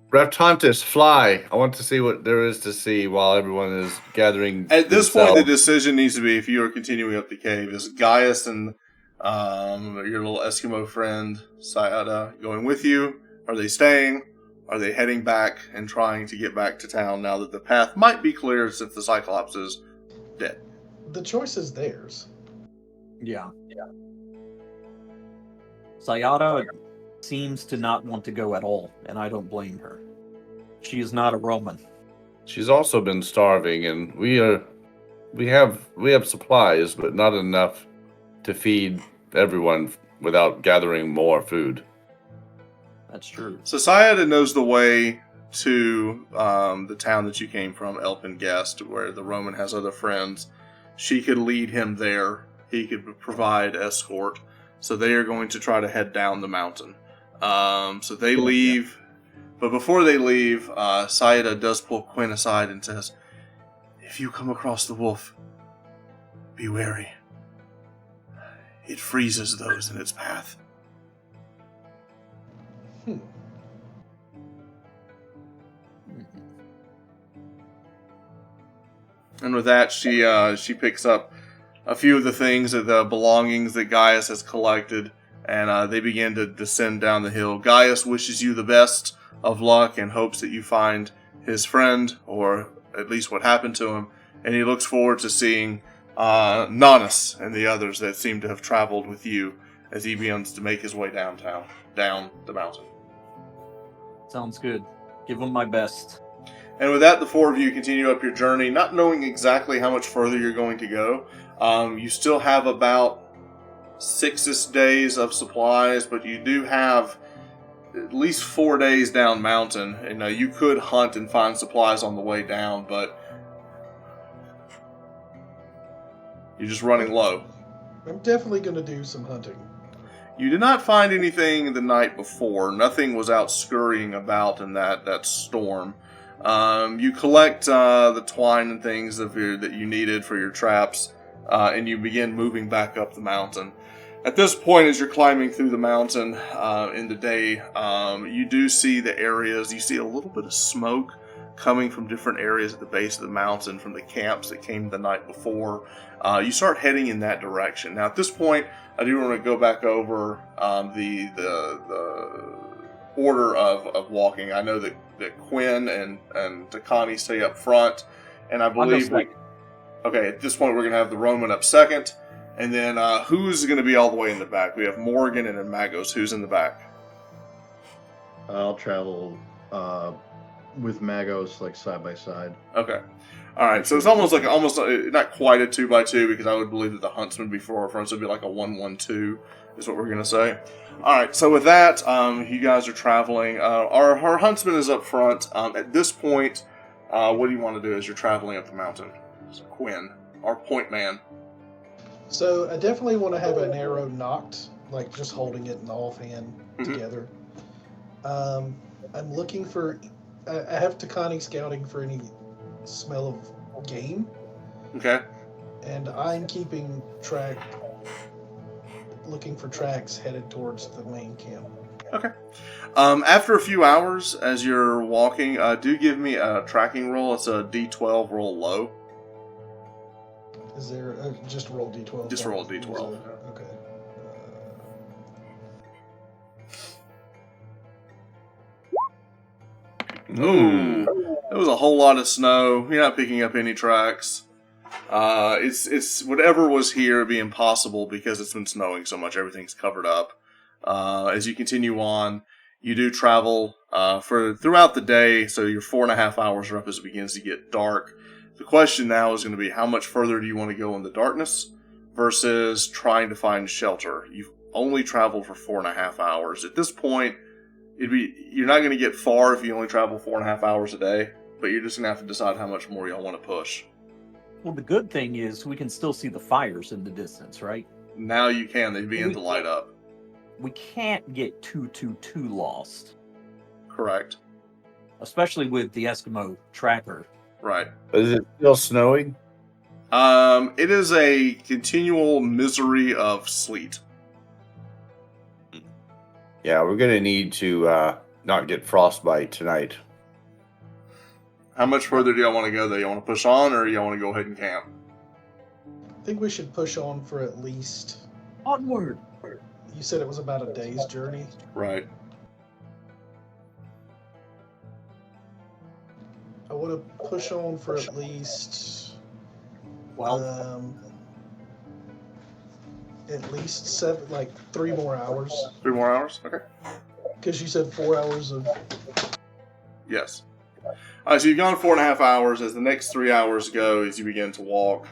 Reptantis, fly. I want to see what there is to see while everyone is gathering. At this point, the themselves. decision needs to be if you are continuing up the cave. Is Gaius and your little Eskimo friend, Sayada, going with you? Are they staying? Are they heading back and trying to get back to town now that the path might be clear since the Cyclops is dead? The choice is theirs. Yeah. Sayada seems to not want to go at all, and I don't blame her. She is not a Roman. She's also been starving, and we have supplies, but not enough to feed everyone without gathering more food. That's true. So Sayada knows the way to the town that you came from, Elpingast, where the Roman has other friends. She could lead him there. He could provide escort. So they are going to try to head down the mountain. So they leave. But before they leave, Sayada does pull Quinn aside and says, "If you come across the wolf, be wary. It freezes those in its path." And with that, she picks up a few of the things, the belongings that Gaius has collected, and they begin to descend down the hill. Gaius wishes you the best of luck and hopes that you find his friend, or at least what happened to him, and he looks forward to seeing Nonus and the others that seem to have traveled with you as he begins to make his way down the mountain. Sounds good. Give him my best. And with that, the four of you continue up your journey, not knowing exactly how much further you're going to go. You still have about 6 days of supplies, but you do have at least 4 days down mountain. And you could hunt and find supplies on the way down, but you're just running low. I'm definitely going to do some hunting. You did not find anything the night before. Nothing was out scurrying about in that storm. You collect the twine and things that you needed for your traps, and you begin moving back up the mountain. At this point, as you're climbing through the mountain in the day, you do see the areas. You see a little bit of smoke coming from different areas at the base of the mountain from the camps that came the night before. You start heading in that direction. Now, at this point, I do want to go back over the order of walking. I know that Quinn and Takani stay up front, and I I'll go believe second. okay, at this point we're going to have the Roman up second, and then who's going to be all the way in the back? We have Morgan and then Magos. Who's in the back? I'll travel with Magos like side by side. Okay. All right, so it's almost not quite a 2x2 because I would believe that the huntsman before front, so it'd be like a 1-1-2 is what we're gonna say. All right, so with that, you guys are traveling. Our huntsman is up front. At this point, what do you want to do as you're traveling up the mountain? So Quinn, our point man. So I definitely want to have an arrow knocked, like just holding it in the offhand together. I'm looking for. I have Takani scouting for any smell of game. Okay. And I'm keeping track, looking for tracks headed towards the main camp. Okay. After a few hours, as you're walking, do give me a tracking roll. It's a D12 roll low. Is there just roll D12? Just roll a D12. Okay. Ooh, there was a whole lot of snow. You're not picking up any tracks. It's whatever was here would be impossible because it's been snowing so much. Everything's covered up. As you continue on, you do travel for throughout the day. So your 4.5 hours are up as it begins to get dark. The question now is going to be how much further do you want to go in the darkness versus trying to find shelter. You've only traveled for 4.5 hours. At this point, you're not going to get far if you only travel 4.5 hours a day, but you're just going to have to decide how much more y'all want to push. Well, the good thing is we can still see the fires in the distance, right? Now you can. They begin to light up. We can't get too lost, Correct. especially with the Eskimo tracker. Right. Is it still snowing? It is a continual misery of sleet. Yeah, we're gonna need to not get frostbite tonight. How much further do y'all want to go, though? Y'all want to push on, or y'all want to go ahead and camp? I think we should push on for at least. Onward! You said it was about a day's journey. Right. I want to push on for at least. Well, At least 3 more hours. 3 more hours? Okay. Because you said 4 hours of. Yes. All right, so you've gone 4.5 hours. As the next 3 hours go, as you begin to walk,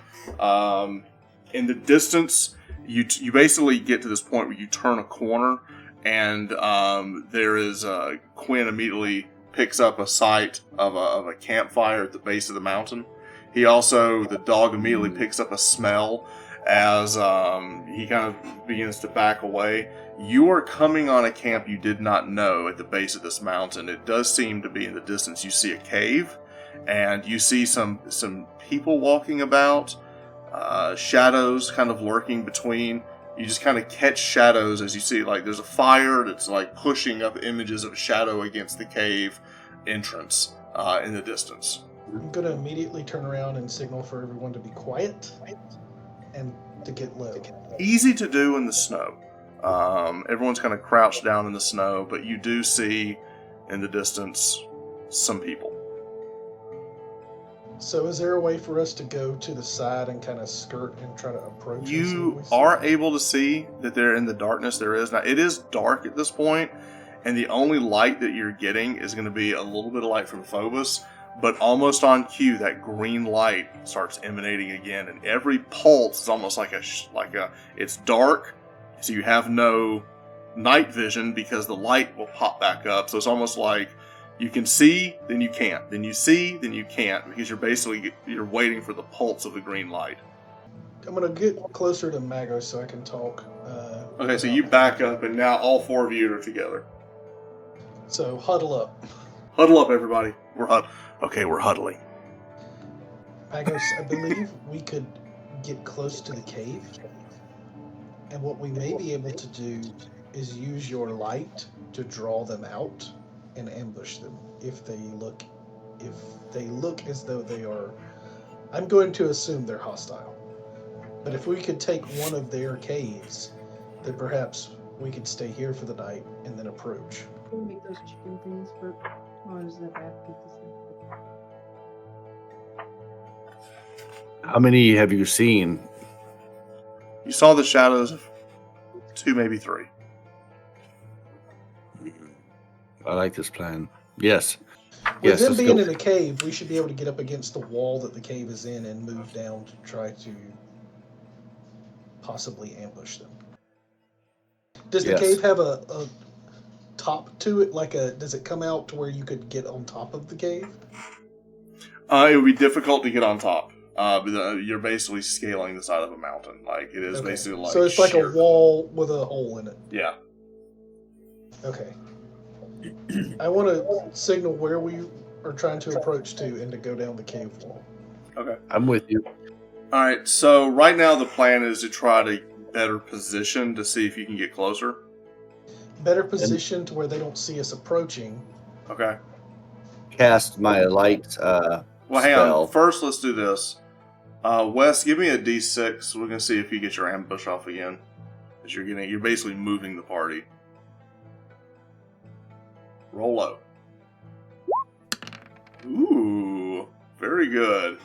in the distance, you basically get to this point where you turn a corner, and there is Quinn immediately picks up a sight of a campfire at the base of the mountain. The dog immediately picks up a smell as he kind of begins to back away. You are coming on a camp you did not know at the base of this mountain. It does seem to be in the distance. You see a cave, and you see some people walking about, shadows kind of lurking between. You just kind of catch shadows as you see, like, there's a fire that's like pushing up images of shadow against the cave entrance in the distance. I'm going to immediately turn around and signal for everyone to be quiet and to get low. Easy to do in the snow. Everyone's kind of crouched down in the snow, but you do see in the distance some people. So is there a way for us to go to the side and kind of skirt and try to approach? and see You what we see? are able to see that they're in the darkness. There is now. It is dark at this point, and the only light that you're getting is going to be a little bit of light from Phobos. But almost on cue, that green light starts emanating again, and every pulse is almost like it's dark, so you have no night vision because the light will pop back up. So it's almost like you can see, then you can't, then you see, then you can't, because you're waiting for the pulse of the green light. I'm going to get closer to Magos so I can talk. Okay, so you back up, and now all 4 of you are together. So huddle up. Huddle up, everybody. We're huddling. Magos, I believe we could get close to the cave. And what we may be able to do is use your light to draw them out and ambush them if they look as though they are. I'm going to assume they're hostile. But if we could take one of their caves, then perhaps we could stay here for the night and then approach. Can we make those chicken things for? Oh, is that bad pizza? How many have you seen? You saw the shadows of 2, maybe 3. I like this plan. Yes. With Yes, them let's being go. in a cave, we should be able to get up against the wall that the cave is in and move down to try to possibly ambush them. Does the Yes. cave have a top to it? Does it come out to where you could get on top of the cave? It would be difficult to get on top. You're basically scaling the side of a mountain. Like, it is Okay. basically like So it's like sheer. a wall with a hole in it. Yeah. Okay. I want to signal where we are trying to approach to and to go down the cave wall. Okay. I'm with you. All right. So right now the plan is to try to better position to see if you can get closer. Better position to where they don't see us approaching. Okay. Cast my light Well, hang spell. on. First, let's do this. Wes, give me a D6. We're gonna see if you get your ambush off again. As you're basically moving the party. Roll low. Ooh, very good.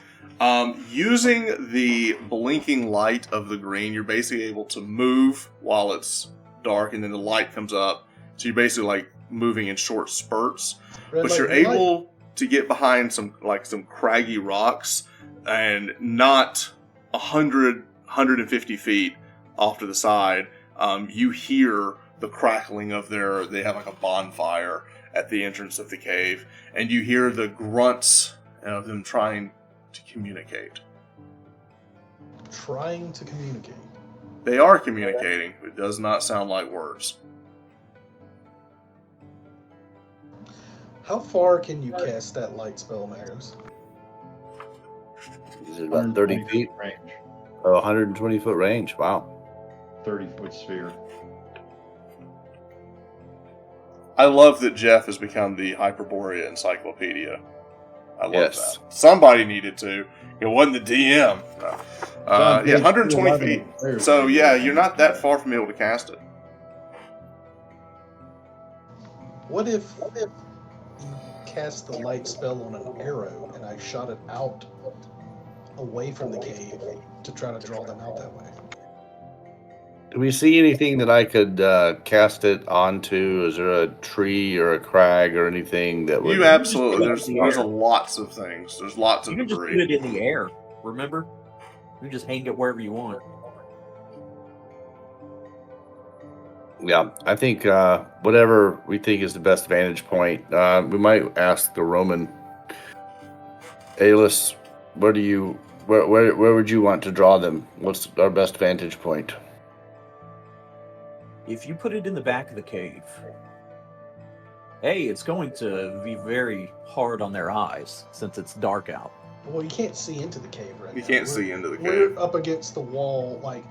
Using the blinking light of the green, you're basically able to move while it's dark, and then the light comes up. So you're basically like moving in short spurts. Red But light, you're green light. able to get behind some craggy rocks and not 150 feet off to the side. You hear the crackling of they have like a bonfire at the entrance of the cave, and you hear the grunts of them trying to communicate. Trying to communicate. They are communicating, but it does not sound like words. How far can you cast that light spell, Magnus? Is it about 30 feet? range. Oh, 120 foot range. Wow. 30-foot sphere. I love that Jeff has become the Hyperborea encyclopedia. I love Yes. that. Somebody needed to. It wasn't the DM. Yeah, 120 feet. So, yeah, you're not that far from able to cast it. What if you cast the light spell on an arrow and I shot it out away from the cave to try to draw them out that way? Do we see anything that I could cast it onto? Is there a tree or a crag or anything that would... You absolutely. just put it in the There's air. lots of things. There's lots of You can just put debris. it in the air. Remember, you just hang it wherever you want. Yeah, I think whatever we think is the best vantage point, we might ask the Roman. Alis, where would you want to draw them? What's our best vantage point? If you put it in the back of the cave, it's going to be very hard on their eyes since it's dark out. Well, you can't see into the cave right now. You can't see into the We're cave. up against the wall, like...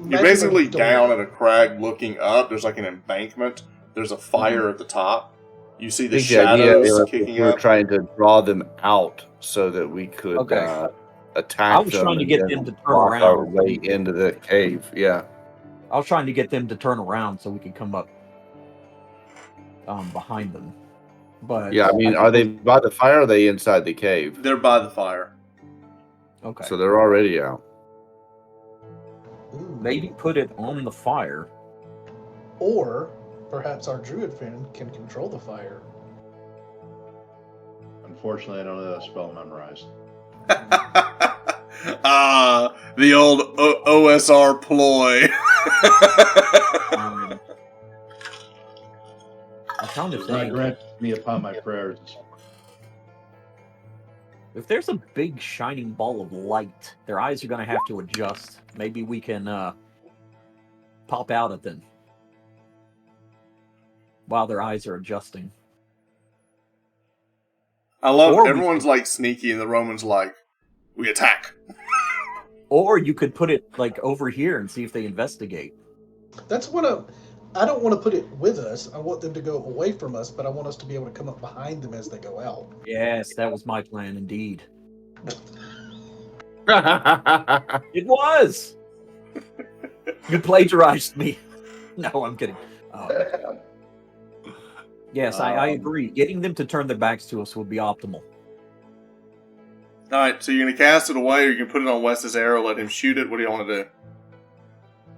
You're basically down at a crag looking up. There's like an embankment. There's a fire at the top. You see the I think the idea shadows is kicking we're up. trying to draw them out so that we could Okay. attack I was them trying to and get then them to turn block our around. way into the cave. Yeah. I was trying to get them to turn around so we could come up behind them. But Yeah, I mean, are they by the fire or are they inside the cave? They're by the fire. okay. So they're already out. Ooh. Maybe put it on the fire. Or perhaps our druid friend can control the fire. Unfortunately, I don't know that spell memorized. The old OSR ploy. I'm trying to It's not think. granted me upon my prayers. If there's a big shining ball of light, their eyes are going to have to adjust. Maybe we can pop out at them while their eyes are adjusting. I love Or we- everyone's like sneaky, and the Romans like, we attack. Or you could put it like over here and see if they investigate. That's what I don't want to put it with us. I want them to go away from us, but I want us to be able to come up behind them as they go out. Yes, that was my plan indeed. Yeah, It was! You plagiarized me. No, I'm kidding. Yes, I agree. Getting them to turn their backs to us would be optimal. All right, so you're gonna cast it away, or you can put it on Wes's arrow, let him shoot it. What do you want to do?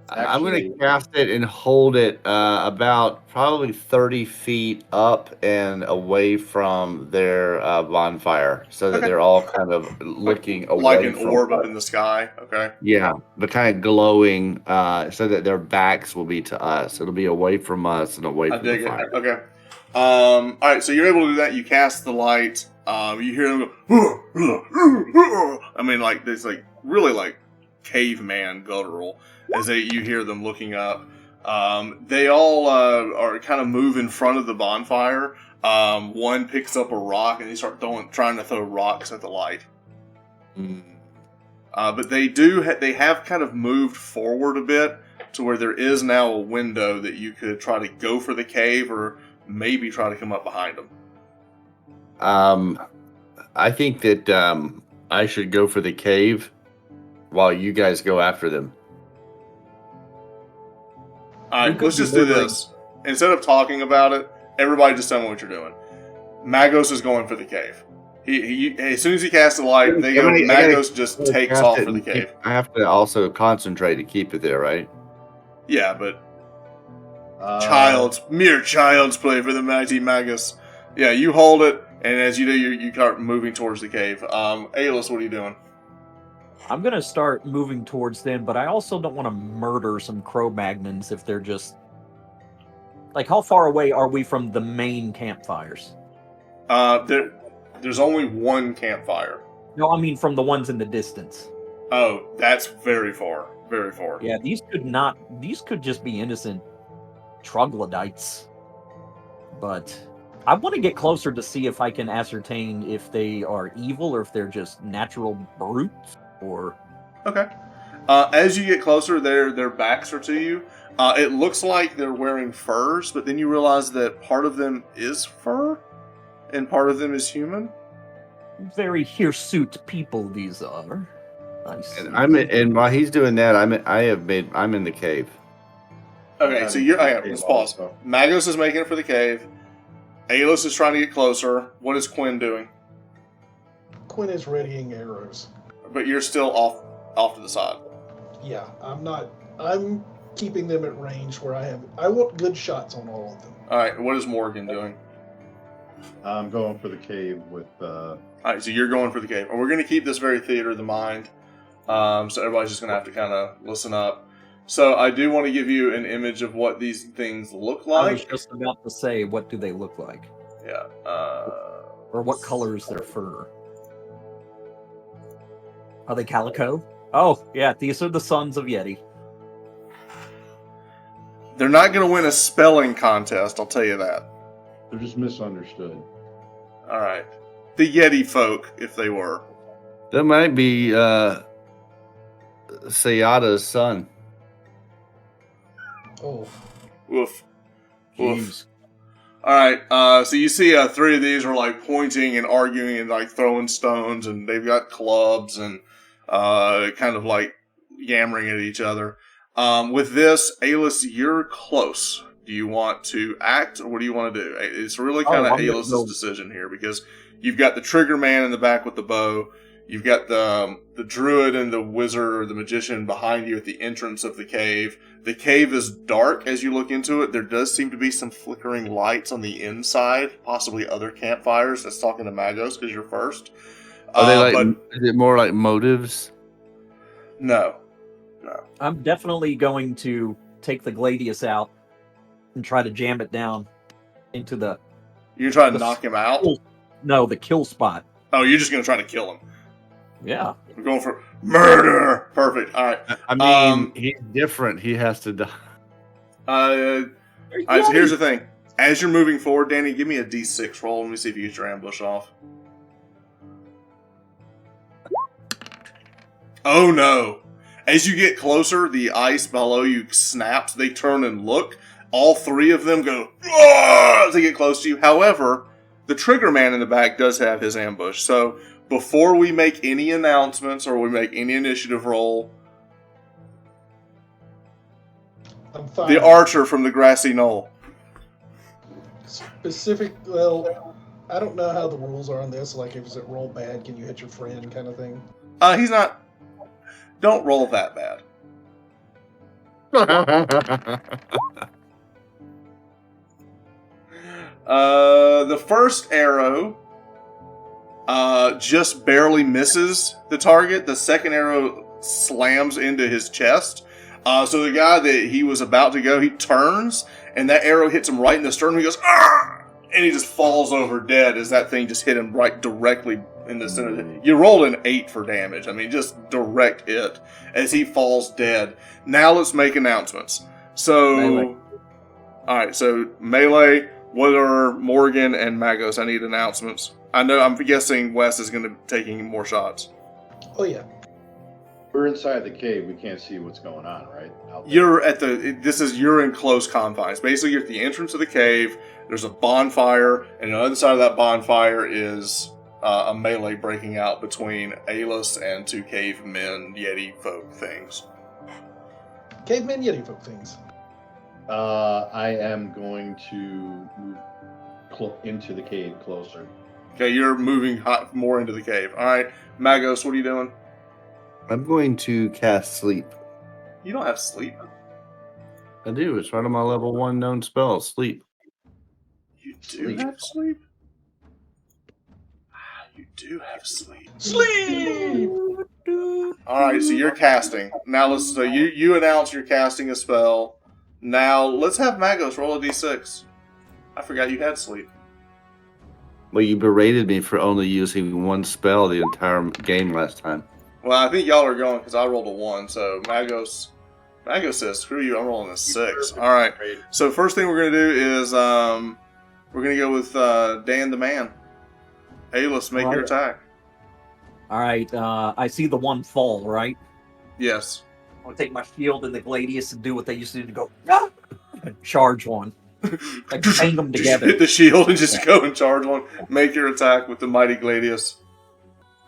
I'm going Actually- to cast it and hold it about probably 30 feet up and away from their bonfire, so that Okay. they're all kind of looking away Like an from orb up us. in the sky. Okay. Yeah, but kind of glowing, so that their backs will be to us. It'll be away from us and away I from the dig it. fire. Okay. All right, so you're able to do that. You cast the light. You hear them go. I mean, like this, like really like caveman guttural as you hear them looking up. They all are kind of move in front of the bonfire. One picks up a rock and they start trying to throw rocks at the light. Mm. But they have kind of moved forward a bit to where there is now a window that you could try to go for the cave or maybe try to come up behind them. I think that I should go for the cave while you guys go after them. All right, could let's be just do wondering- this. Instead of talking about it, everybody just tell me what you're doing. Magos is going for the cave. He as soon as he casts the light, they go. I gotta- Magos just takes Cast off it for the and keep- cave. I have to also concentrate to keep it there, right? Yeah, but mere child's play for the mighty Magus. Yeah, you hold it, and as you do, you start moving towards the cave. Aelus, what are you doing? I'm gonna start moving towards them, but I also don't want to murder some Cro-Magnons if they're just like, how far away are we from the main campfires? There's only one campfire. No, I mean from the ones in the distance. Oh, that's very far. Very far. Yeah, these could just be innocent troglodytes. But I want to get closer to see if I can ascertain if they are evil or if they're just natural brutes or... Okay. As you get closer, their backs are to you. It looks like they're wearing furs, but then you realize that part of them is fur, and part of them is human. Very hirsute people these are. I see. And while he's doing that, I'm in the cave. Okay, so let's pause. Magos is making it for the cave. Aelus is trying to get closer. What is Quinn doing? Quinn is readying arrows. But you're still off to the side. Yeah, I'm keeping them at range where I want good shots on all of them. All right, what is Morgan doing? I'm going for the cave with. All right, so you're going for the cave. And we're going to keep this very theater of the mind. So everybody's just going to have to kind of listen up. So I do want to give you an image of what these things look I was like. just about to say, what do they look like? Yeah. Or what color is their fur? Are they calico? Oh, yeah, these are the sons of Yeti. They're not going to win a spelling contest, I'll tell you that. They're just misunderstood. All right. The Yeti folk, if they were. That might be Sayada's son. Oh, Woof. Woof. Jeez. All right. So you see three of these are like pointing and arguing and like throwing stones, and they've got clubs and kind of like yammering at each other. With this, Aelus, you're close. Do you want to act, or what do you want to do? It's really kind of I'm gonna Aelus's go. decision here, because you've got the trigger man in the back with the bow. You've got the druid and the wizard or the magician behind you at the entrance of the cave. The cave is dark as you look into it. There does seem to be some flickering lights on the inside, possibly other campfires. That's talking to Magos because you're first. Are they like? But Is it more like motives? no. I'm definitely going to take the Gladius out and try to jam it down into the... You're trying to The knock him out? No, the kill spot. Oh, you're just going to try to kill him. Yeah. We're going for murder. Perfect. All right. I mean, he's different. He has to die. All right, so here's the thing. As you're moving forward, Danny, give me a D6 roll. Let me see if you get your ambush off. Oh, no. As you get closer, the ice below you snaps. They turn and look. All three of them go as they get close to you. However, the trigger man in the back does have his ambush. So before we make any announcements or we make any initiative roll, I'm fine. the archer from the grassy knoll. specific. Well, I don't know how the rules are on this. Like, if it's roll bad, can you hit your friend, kind of thing. He's not. Don't roll that bad. The first arrow just barely misses the target. The second arrow slams into his chest. So the guy that he was about to go, he turns, and that arrow hits him right in the sternum. He goes, "Argh!" And he just falls over dead as that thing just hit him right directly in the center. You rolled an 8 for damage. I mean, just direct hit as he falls dead. Now let's make announcements. So, Melee. all right. So melee. What are Morgan and Magos? I need announcements. I know. I'm guessing Wes is going to be taking more shots. Oh yeah. We're inside the cave. We can't see what's going on, right? Out there. You're in close confines. Basically, you're at the entrance of the cave. There's a bonfire, and on the other side of that bonfire is a melee breaking out between Alis and two cavemen, Yeti folk things. Caveman Yeti folk things. I am going to move into the cave closer. Okay, you're moving more into the cave. All right, Magos, what are you doing? I'm going to cast sleep. You don't have sleep. I do. It's one of my level 1 known spells, sleep. You do have sleep? You do have sleep. Sleep. All right, so you're casting. Now so you announce you're casting a spell. Now let's have Magos roll a d6. I forgot you had sleep. Well, you berated me for only using one spell the entire game last time. Well, I think y'all are going because I rolled a 1. So Magos says, "Screw you! I'm rolling a 6." All right. So first thing we're gonna do is we're gonna go with Dan the Man. Alis, make your attack. All right, I see the one fall, right? Yes. I'm going to take my shield and the Gladius and do what they used to do to go, "Ah!" Charge one. Like, hang them Just together. hit the shield and just go and charge one. Make your attack with the mighty Gladius.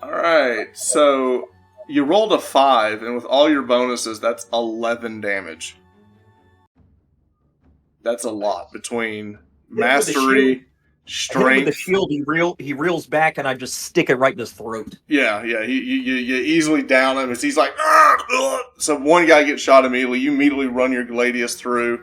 All right. So you rolled a 5, and with all your bonuses, that's 11 damage. That's a lot between mastery, Hit him with the strength. shield, he reels back, and I just stick it right in his throat. Yeah. You easily down him as he's like, "Argh, ugh." So one guy gets shot immediately. You immediately run your Gladius through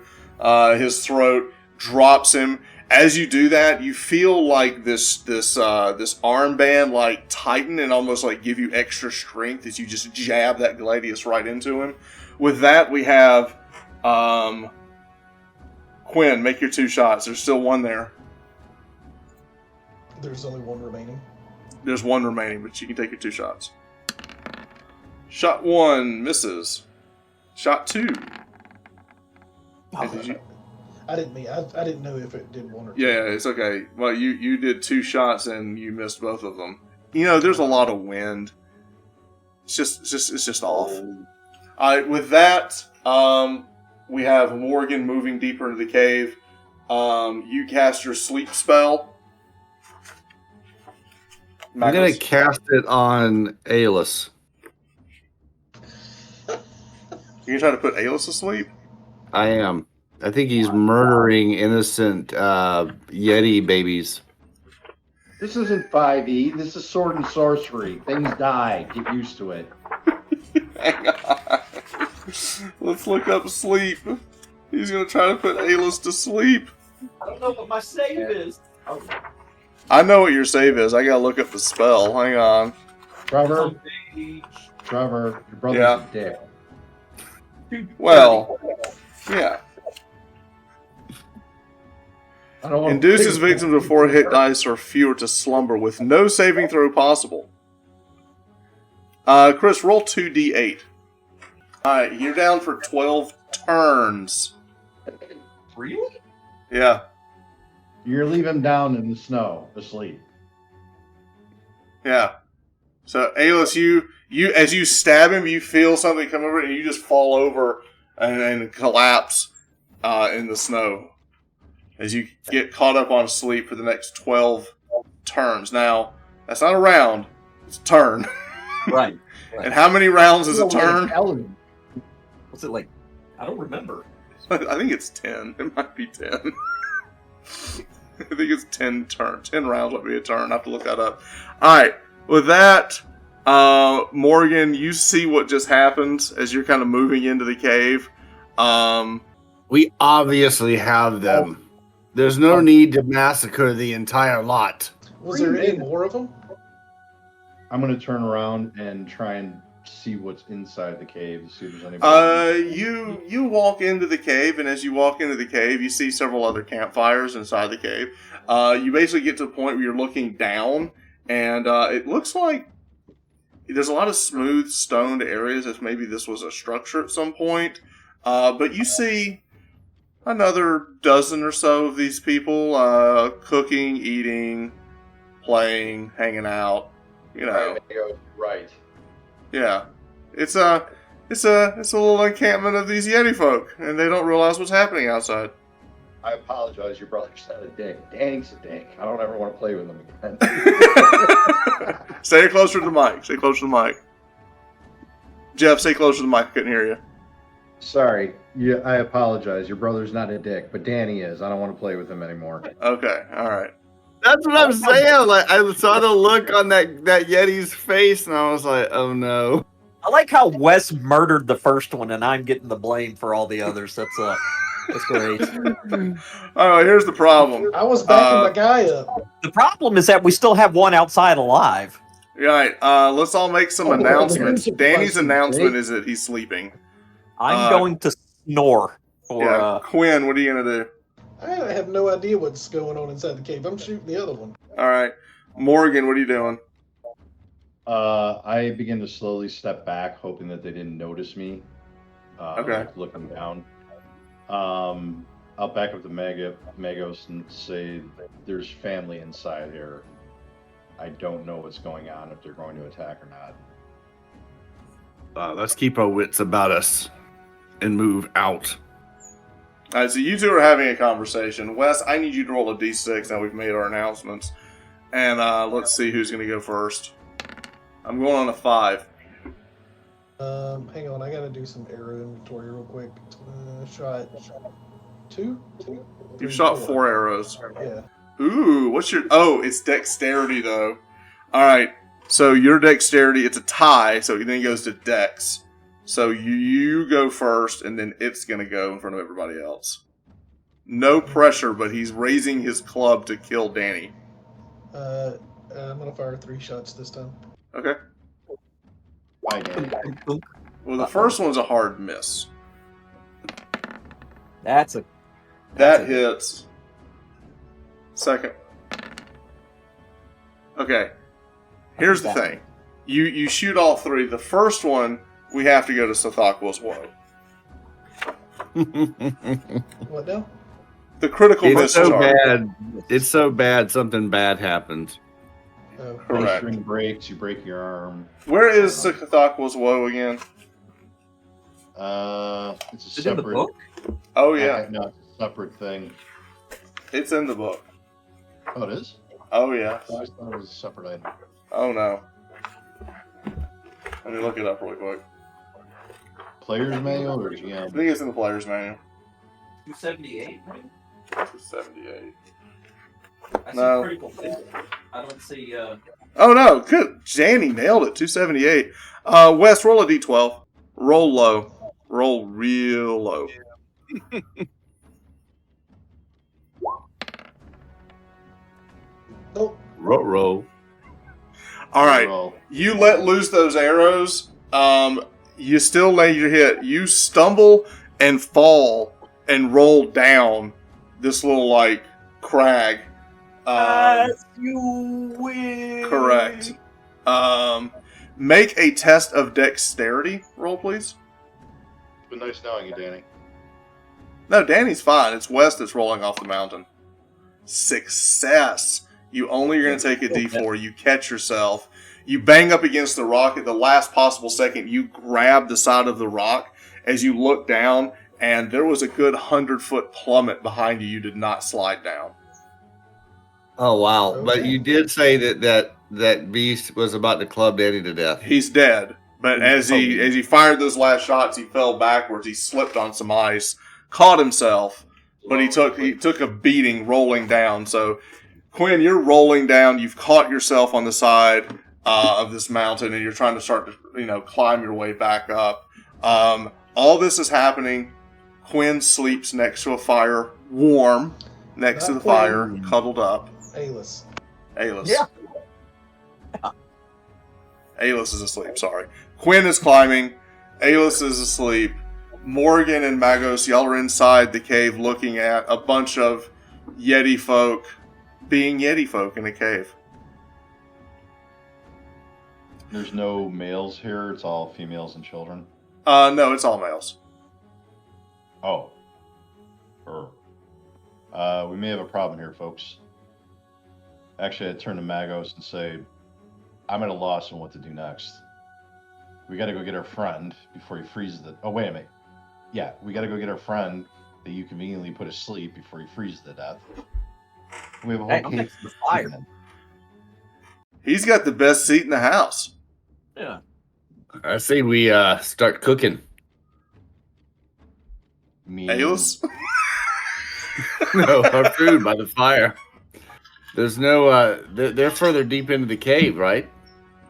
his throat, drops him. As you do that, you feel like this armband like tighten and almost like give you extra strength as you just jab that Gladius right into him. With that, we have Quinn. Make your 2 shots. There's still one there. There's only one remaining. There's one remaining, but you can take your 2 shots. Shot 1 misses. Shot 2. Oh, Did you- I didn't know if it did 1 or 2. Yeah, it's okay. Well, you did 2 shots and you missed both of them. You know, there's a lot of wind. It's just off. All right, with that, we have Morgan moving deeper into the cave. You cast your sleep spell. I'm going to cast it on Alis. You try to put Alis asleep? I am. I think he's murdering innocent Yeti babies. This isn't 5e. This is sword and sorcery. Things die. Get used to it. Hang on. Let's look up sleep. He's going to try to put Alis to sleep. I don't know what my save is. Oh, I know what your save is. I got to look up the spell. Hang on. Trevor, your brother's dead. Well, yeah. I don't want Induces victims with 4 hit dice or fewer to slumber with no saving throw possible. Chris, roll 2d8. Alright, you're down for 12 turns. really? Yeah. You're leaving him down in the snow, asleep. Yeah. So, Alis, you as you stab him, you feel something come over and you just fall over and collapse in the snow as you get caught up on sleep for the next 12 turns. Now, that's not a round, it's a turn. Right. And how many rounds is a turn? What's it like? I don't remember. I think it's 10. It might be 10. I think it's 10 rounds would be a turn. I have to look that up. Alright, with that, Morgan, you see what just happens as you're kind of moving into the cave. We obviously have them. There's no need to massacre the entire lot. Was there any more of them? I'm going to turn around and try and see what's inside the cave to see if there's anybody. You walk into the cave, and as you walk into the cave, you see several other campfires inside the cave. You basically get to the point where you're looking down, and it looks like there's a lot of smooth stoned areas, as maybe this was a structure at some point. But you see another dozen or so of these people cooking, eating, playing, hanging out. You know, Right. yeah. It's a little encampment of these Yeti folk, and they don't realize what's happening outside. I apologize. Your brother's not a dick. Danny's a dick. I don't ever want to play with him again. Stay closer to the mic. Stay closer to the mic. Jeff, stay closer to the mic. I couldn't hear you. Sorry. Yeah, I apologize. Your brother's not a dick, but Danny is. I don't want to play with him anymore. Okay, all right. That's what I'm saying. Like, I saw the look on that Yeti's face, and I was like, "Oh no!" I like how Wes murdered the first one, and I'm getting the blame for all the others. That's great. All right, here's the problem. I was backing my guy up. The problem is that we still have one outside alive. All right, let's all make some announcements. Danny's announcement is that he's sleeping. I'm going to snore. Quinn, what are you going to do? I have no idea what's going on inside the cave. I'm shooting the other one. All right. Morgan, what are you doing? I begin to slowly step back, hoping that they didn't notice me. Okay. Like looking down. I'll back up to Magos and say there's family inside here. I don't know what's going on, if they're going to attack or not. Let's keep our wits about us and move out. All right, so you two are having a conversation. Wes, I need you to roll a d6 now we've made our announcements. And let's see who's going to go first. I'm going on a 5. Hang on, I gotta do some arrow inventory real quick. Shot 2? You've shot 4 arrows. Yeah. Ooh, what's your... Oh, it's dexterity, though. All right, so your dexterity, it's a tie, so then it goes to dex. So you go first, and then it's going to go in front of everybody else. No pressure, but he's raising his club to kill Danny. I'm gonna fire 3 shots this time. Okay. Bye, Danny. Well, the first one's a hard miss. That hits. Second. Okay. Here's the thing. You shoot all 3. The first one, we have to go to Sethakwa's Woe. What now? The critical It's miss so charge. bad. It's so bad. Something bad happened. Oh. Correct. String breaks, you break your arm. Where is Sethakwa's Woe again? It's Is it in the book? Oh, yeah. No, it's a separate thing. It's in the book. Oh, it is? Oh, yeah. I always thought it was a separate item. Oh, no. Let me look it up really quick. Player's manual or I GM? think it's in the player's manual. 278, right? 278. I see No. critical hit. I don't see. Oh, no. Good. Danny nailed it. 278. Wes, roll a d12. Roll low. Roll real low. Nope. Roll. All right. Roll. You let loose those arrows. You still lay your hit. You stumble and fall and roll down this little, like, crag. You win. Correct. Make a test of dexterity roll, please. It's been nice knowing you, Danny. No, Danny's fine. It's Wes that's rolling off the mountain. Success. You only are going to take a d4. You catch yourself. You bang up against the rock at the last possible second. You grab the side of the rock as you look down, and there was a good 100-foot plummet behind you. You did not slide down. Oh wow! Okay. But you did say that beast was about to club Danny to death. He's dead. But as he fired those last shots, he fell backwards. He slipped on some ice, caught himself, but he took a beating rolling down. So, Quinn, you're rolling down. You've caught yourself on the side of this mountain, and you're trying to start to climb your way back up. All this is happening. Quinn sleeps next to a fire, warm, next to the fire, cuddled up. Alis. Yeah. Alis is asleep, sorry. Quinn is climbing. Alis is asleep. Morgan and Magos, y'all are inside the cave looking at a bunch of Yeti folk being Yeti folk in a cave. There's no males here. It's all females and children. No, it's all males. Oh. We may have a problem here, folks. Actually, I'd turn to Magos and say, I'm at a loss on what to do next. We gotta go get our friend before he freezes it. Oh, wait a minute. Yeah, we gotta go get our friend that you conveniently put asleep before he freezes to death. We have a whole cave next to the fire. He's got the best seat in the house. Yeah. I say we start cooking. Alis? No, our food by the fire. There's no. They're further deep into the cave, right?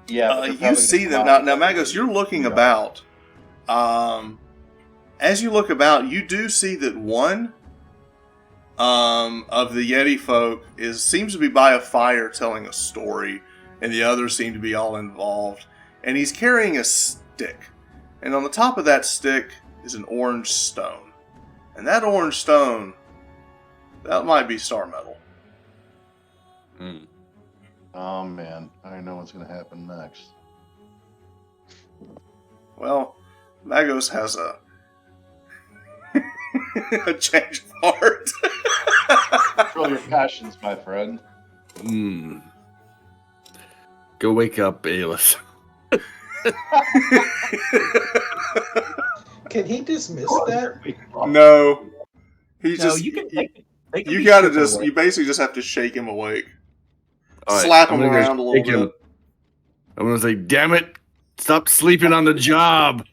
Yeah. You see them now. Magos, you're looking about. As you look about, you do see that one of the Yeti folk seems to be by a fire telling a story, and the others seem to be all involved. And he's carrying a stick, and on the top of that stick is an orange stone, and that orange stone, that might be star metal. Mm. Oh man, I know what's gonna happen next. Well, Magos has a change of heart. Control your passions, my friend. Go wake up, Alis. Can he dismiss that? No. You can take it. You basically just have to shake him awake. All right, Slap I'm him gonna around a little shake him. bit. I'm gonna say, damn it, stop sleeping on the job.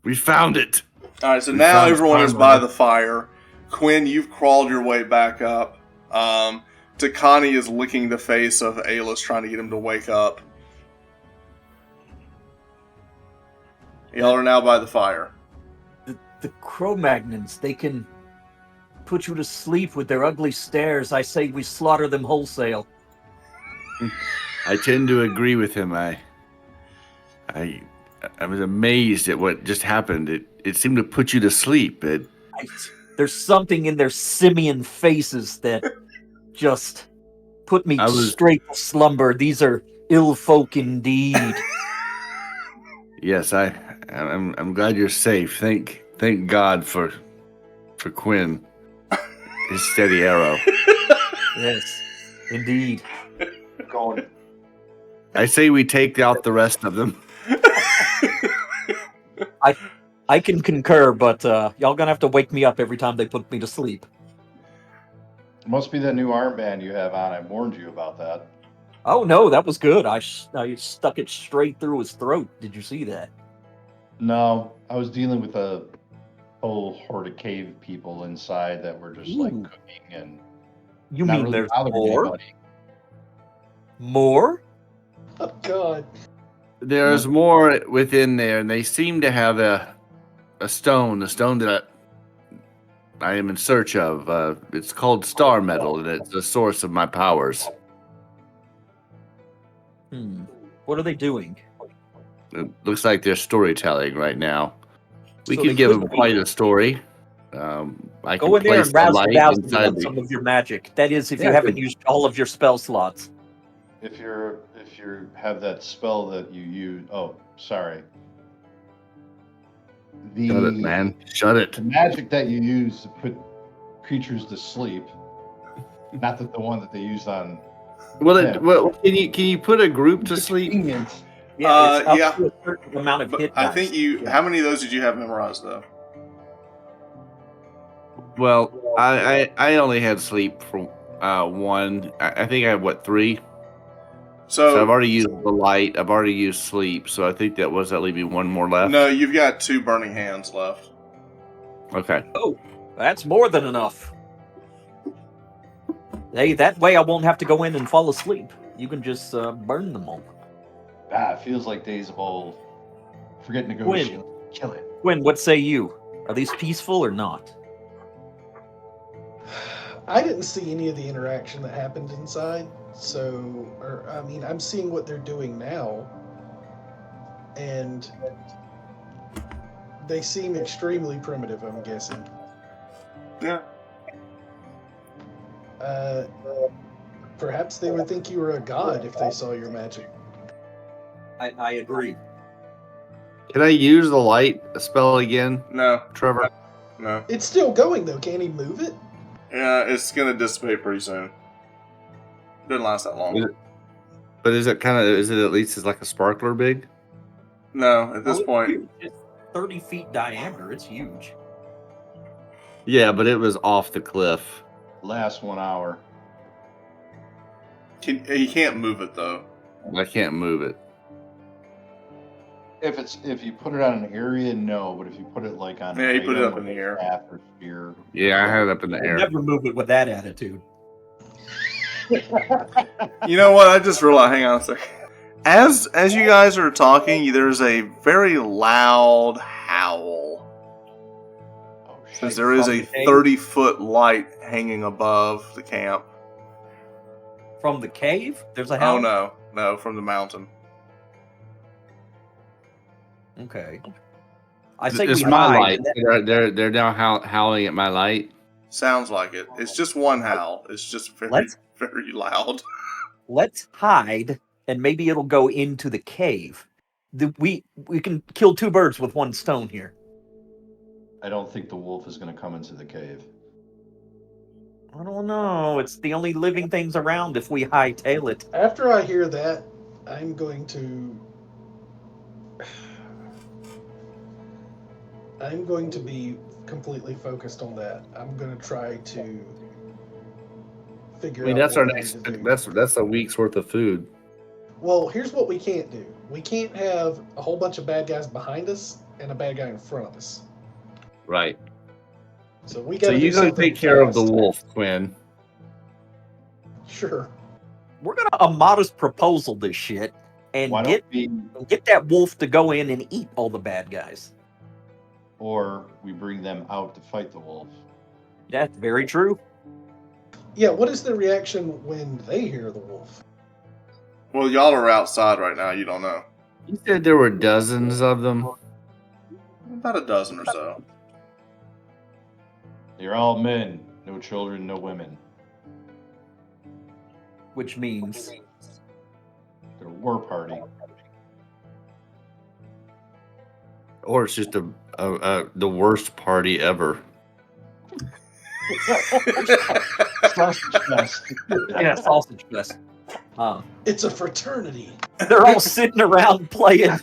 We found it. Alright, so We now found everyone is Stormy. by the fire. Quinn, you've crawled your way back up. Takani is licking the face of Alis, trying to get him to wake up. Y'all are now by the fire. The Cro-Magnons, they can put you to sleep with their ugly stares. I say we slaughter them wholesale. I tend to agree with him. I was amazed at what just happened. It seemed to put you to sleep. There's something in their simian faces that just put me straight to slumber. These are ill folk indeed. Yes, I'm glad you're safe. Thank God for Quinn, his steady arrow. Yes, indeed. Going. I say we take out the rest of them. I can concur, but y'all gonna have to wake me up every time they put me to sleep. It must be that new armband you have on. I warned you about that. Oh no, that was good. I stuck it straight through his throat. Did you see that? No, I was dealing with a whole horde of cave people inside that were just like cooking and You not mean really there's bothering more? anybody. More? Oh God. There's more within there, and they seem to have a stone, the stone that I am in search of. It's called star metal, and it's the source of my powers. What are they doing? It looks like they're storytelling right now. We So could they give could them be- quite a story. I can Go in there place and the razzle light dazzle inside on some of your magic. That is, if you Yeah, haven't used all of your spell slots. If you have that spell that you use, oh, sorry. Shut it, man. Shut it. The magic that you use to put creatures to sleep, not the one that they used on. Well, can you put a group to sleep? Convenient. It's up yeah. to a certain amount of But hit I dice. think you. How many of those did you have memorized, though? Well, I only had sleep for one. I think I have 3. So I've already used the light. I've already used sleep. So I think that leave me one more left. No, you've got 2 burning hands left. Okay. That's more than enough. Hey, that way I won't have to go in and fall asleep. You can just burn them all. It feels like days of old. Forget negotiating. Kill it. Quinn, what say you? Are these peaceful or not? I didn't see any of the interaction that happened inside, I'm seeing what they're doing now, and they seem extremely primitive, I'm guessing. Yeah. Perhaps they would think you were a god if they saw your magic. I agree. Can I use the light spell again, No. Trevor? No. It's still going, though. Can he move it? Yeah, it's gonna dissipate pretty soon. Doesn't last that long. But is it at least as like a sparkler big? No, at this point. It's 30 feet diameter. It's huge. Yeah, but it was off the cliff. Last 1 hour. He can't move it though. I can't move it. If you put it on an area, no. But if you put it like on Yeah, an you put it item up in or the air. staff or spear. Yeah, I had it up in the air. Never move it with that attitude. You know what? I just realized. Hang on a second. As you guys are talking, there's a very loud howl. Oh shit! Since there is From a the cave? 30-foot light hanging above the camp. From the cave? There's a howl? Oh no, from the mountain. Okay. I say It's we my hide. light. They're now howling at my light. Sounds like it. It's just one howl. It's just very very loud. Let's hide, and maybe it'll go into the cave. We can kill two birds with one stone here. I don't think the wolf is going to come into the cave. I don't know. It's the only living things around if we hightail it. After I hear that, I'm going to be completely focused on that. I'm going to try to figure out. That's what our we next. need to do. That's a week's worth of food. Well, here's what we can't do. We can't have a whole bunch of bad guys behind us and a bad guy in front of us. Right. So we got. So you go take care of the wolf, Quinn. Sure. We're gonna a modest proposal this shit and Why get don't we, get that wolf to go in and eat all the bad guys. or we bring them out to fight the wolf? That's very true. Yeah. What is the reaction when they hear the wolf? Well, y'all are outside right now. You don't know. You said there were dozens of them. About a dozen or so. They're all men, no children, no women. Which means They're a war party. Or it's just the worst party ever. Sausage fest. yeah, sausage fest. It's a fraternity. They're all sitting around playing.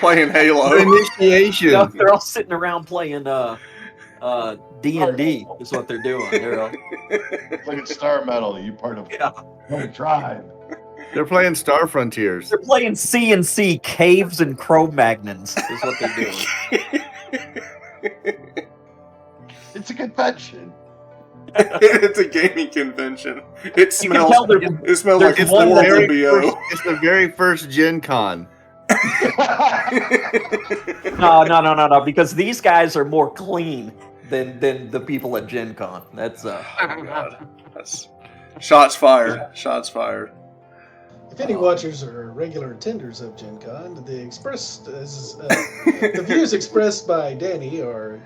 Playing Halo. Initiation. No, they're all sitting around playing D&D. Is what they're doing. They're all, Look at Star Metal. You part of the tribe. They're playing Star Frontiers. they're playing C&C Caves and Cro-Magnons. Is what they're doing. It's a convention. It's a gaming convention. It You can tell smells. It smells there's like it's one horrible very BO. It's the very first Gen Con. No, because these guys are more clean than the people at Gen Con. That's Oh, God. That's shots fired. Shots fired. If any watchers are regular attenders of Gen Con, the views expressed by Danny are.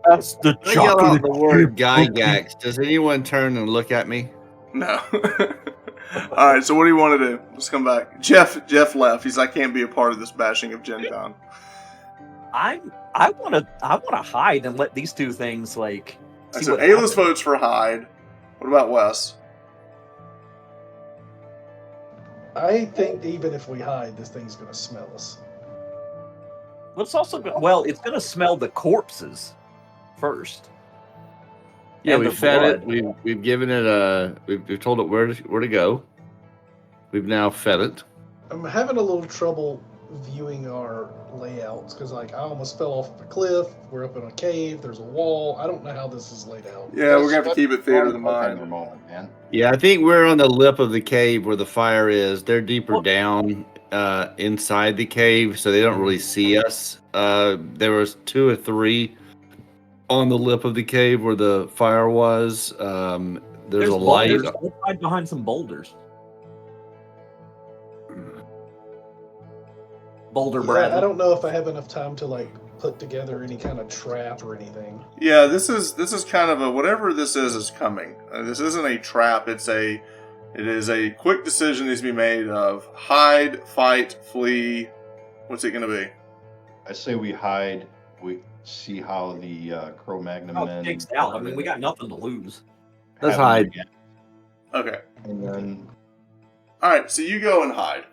that's the I yell out the word Gygax. Does anyone turn and look at me? No. All right. So what do you want to do? Let's come back. Jeff left. He's like, I can't be a part of this bashing of Gen Con. I want to hide and let these two things like. See So what Ayla's happens. votes for hide. What about Wes? I think even if we hide, this thing's gonna smell us. Let's also it's gonna smell the corpses first. Yeah, And we the fed blood. it. We've given it we've told it where to go. We've now fed it. I'm having a little trouble viewing our layouts because like I almost fell off a cliff. We're up in a cave. There's a wall. I don't know how this is laid out. Yeah, we're gonna have to keep it theater of the mind. Moment, man. Yeah, I think we're on the lip of the cave where the fire is. They're deeper down inside the cave, so they don't really see us. There was 2 or 3 on the lip of the cave where the fire was. There's a light. Boulders. Let's hide behind some boulders. Boulder Yeah, Bradley. I don't know if I have enough time to like put together any kind of trap or anything. Yeah, this is kind of a whatever this is coming. This isn't a trap. It is a quick decision needs to be made of hide, fight, flee. What's it going to be? I say we hide. We see how the Cro-Magnon men. Takes out. I mean, we got nothing to lose. Let's have them hide. again. Okay. And then All right. So you go and hide.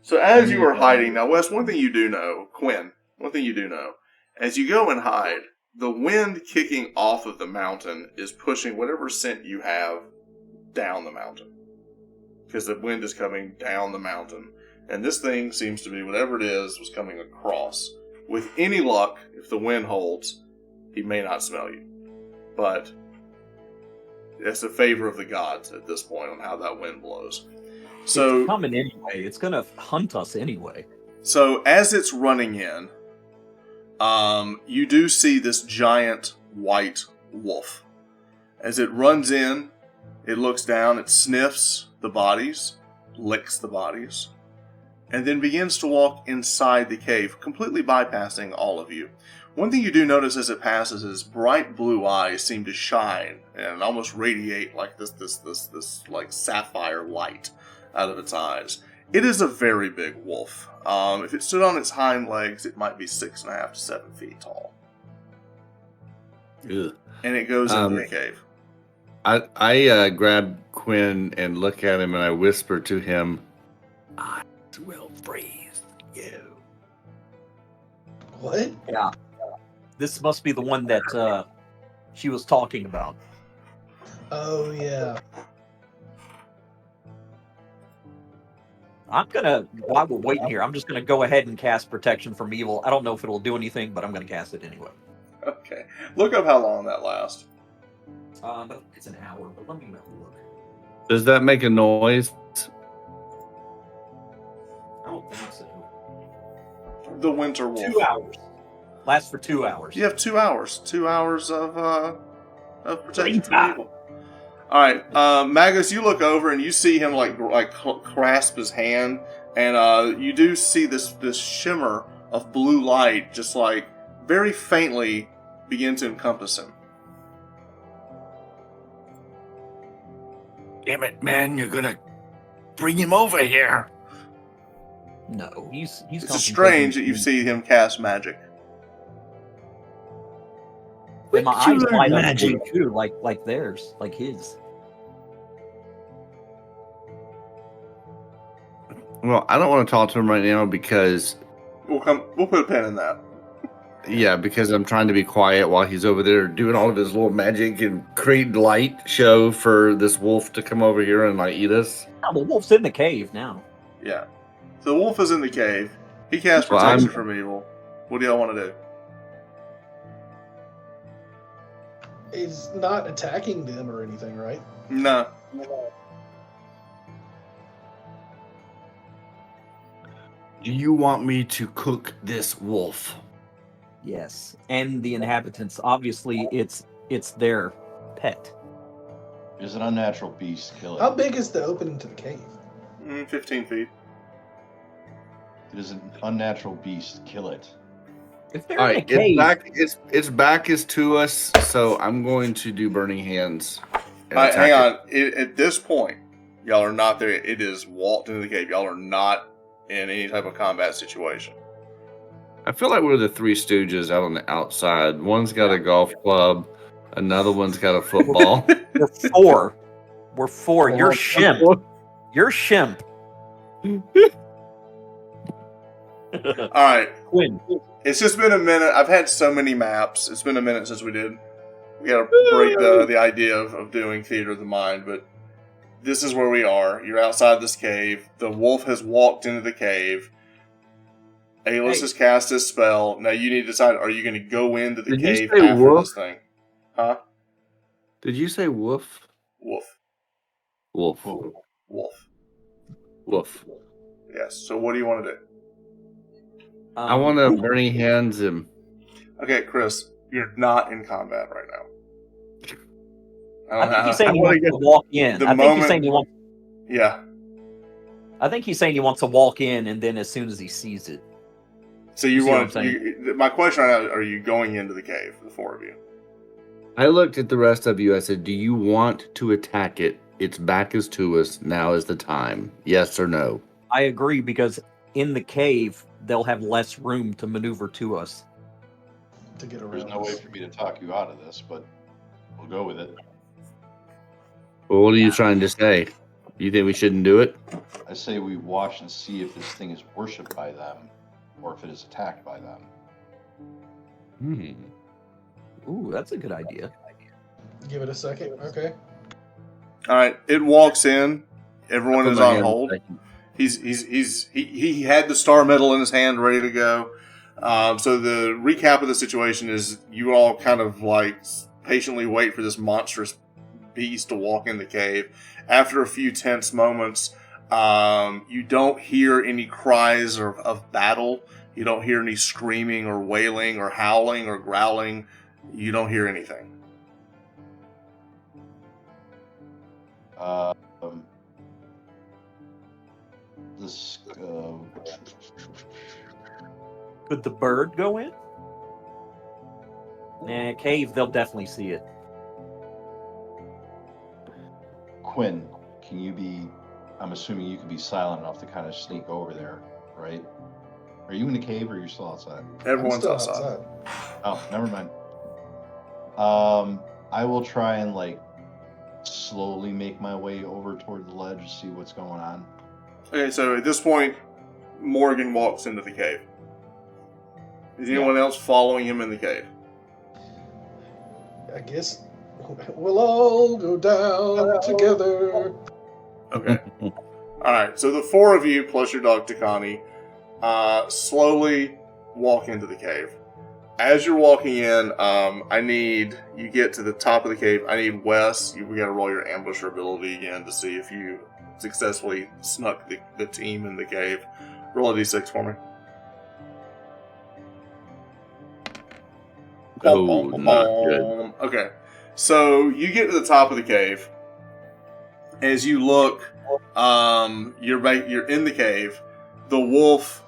So as you are hiding now, Wes, one thing you do know, Quinn. One thing you do know, as you go and hide, the wind kicking off of the mountain is pushing whatever scent you have down the mountain. Because the wind is coming down the mountain. And this thing seems to be, whatever it is, was coming across. With any luck, if the wind holds, he may not smell you. But it's a favor of the gods at this point on how that wind blows. So It's coming anyway. It's gonna hunt us anyway. So as it's running in, you do see this giant white wolf. As it runs in, it looks down, it sniffs the bodies, licks the bodies, and then begins to walk inside the cave, completely bypassing all of you. One thing you do notice as it passes is bright blue eyes seem to shine and almost radiate like this like sapphire light out of its eyes. It is a very big wolf. If it stood on its hind legs, it might be 6.5 to 7 feet tall. Ugh. And it goes into the cave. I grab Quinn and look at him and I whisper to him, "I will freeze you." What? Yeah. This must be the one that she was talking about. Oh yeah. I'm gonna, while we're waiting here, I'm just gonna go ahead and cast Protection from Evil. I don't know if it'll do anything, but I'm gonna cast it anyway. Okay. Look up how long that lasts. But it's an hour, but let me look. Does that make a noise? I don't think so. The winter wolf. 2 hours. Lasts for 2 hours. You have 2 hours. 2 hours of protection from Time. evil. All right, Magus, you look over and you see him like grasp his hand, and you do see this shimmer of blue light, just like very faintly, begin to encompass him. Damn it, man! You're gonna bring him over here. No, he's. It's just strange that you see him cast magic. And my When eyes did you light learn up magic? too, like theirs, like his. Well, I don't want to talk to him right now because, We'll put a pin in that. yeah, because I'm trying to be quiet while he's over there doing all of his little magic and create light show for this wolf to come over here and like eat us. Oh, the wolf's in the cave now. Yeah. So the wolf is in the cave. He casts Well, protection I'm- from evil. What do y'all want to do? He's not attacking them or anything, right? Nah. Do you want me to cook this wolf? Yes, and the inhabitants. Obviously, it's their pet. There's an unnatural beast. Kill How it. big is the opening to the cave? 15 feet. It is an unnatural beast. Kill it. If they're All in a right, cave, its back is to us, so I'm going to do burning hands. and All right, attack hang it. on. At this point, y'all are not there. It is walked into the cave. Y'all are not in any type of combat situation. I feel like we're the Three Stooges out on the outside. One's got a golf club, another one's got a football. we're four. We're four. You're Shimp. You're Shimp. All right. Quinn. It's just been a minute. I've had so many maps. It's been a minute since we did. We got to break the idea of doing Theater of the Mind, but this is where we are. You're outside this cave. The wolf has walked into the cave. Aelus Hey. has cast his spell. Now you need to decide: are you going to go into the Did you cave say after wolf? this thing? Huh? Did you say wolf? Wolf. Wolf. Wolf. Wolf. Yes. So what do you want to do? I want to burning hands him. Okay, Chris, you're not in combat right now. I think he's saying I he wanna wants get- to walk in. the I think moment- he's saying he wants. Yeah. I think he's saying he wants to walk in, and then as soon as he sees it, So You you see what want? I'm You, my question right now: are you going into the cave, the four of you? I looked at the rest of you. I said, do you want to attack it? Its back is to us. Now is the time. Yes or no? I agree because in the cave they'll have less room to maneuver to us. To get There's around. no way us. for me to talk you out of this, but we'll go with it. Well, what are you trying to say? You think we shouldn't do it? I say we watch and see if this thing is worshipped by them, or if it is attacked by them. Ooh, that's a good idea. Give it a second. Okay. All right. It walks in. Everyone I put is my on hand hold. back. He had the star medal in his hand, ready to go. So the recap of the situation is: you all kind of like patiently wait for this monstrous beast to walk in the cave. After a few tense moments, you don't hear any cries of battle. You don't hear any screaming or wailing or howling or growling. You don't hear anything. This Could the bird go in? Nah, cave, they'll definitely see it. Quinn, can you be? I'm assuming you can be silent enough to kind of sneak over there, right? Are you in the cave or are you still outside? Everyone's I'm still outside. Oh, never mind. I will try and like slowly make my way over toward the ledge to see what's going on. Okay, so at this point, Morgan walks into the cave. Is anyone else following him in the cave? I guess we'll all go down together. Okay. Alright, so the four of you, plus your dog Takani, slowly walk into the cave. As you're walking in, you get to the top of the cave. I need Wes. We gotta roll your ambusher ability again to see if you successfully snuck the team in the cave. Roll a d6 for me. Oh, not good. Okay, so you get to the top of the cave. As you look, you're in the cave. The wolf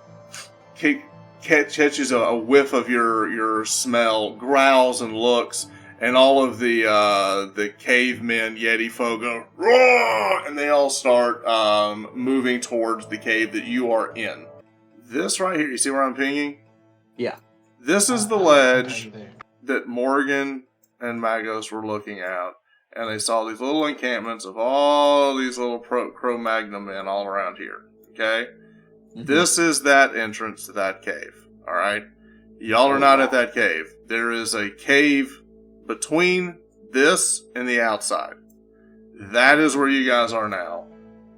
catches a whiff of your smell, growls and looks, and all of the cavemen, Yeti folk go, roar, and they all start moving towards the cave that you are in. This right here, you see where I'm pinging? Yeah. This is the How ledge you there? that Morgan and Magos were looking at, and they saw these little encampments of all these little Cro-Magnon men all around here. Okay? Mhm. This is that entrance to that cave. Alright? Y'all are not at that cave. There is a cave between this and the outside. That is where you guys are now,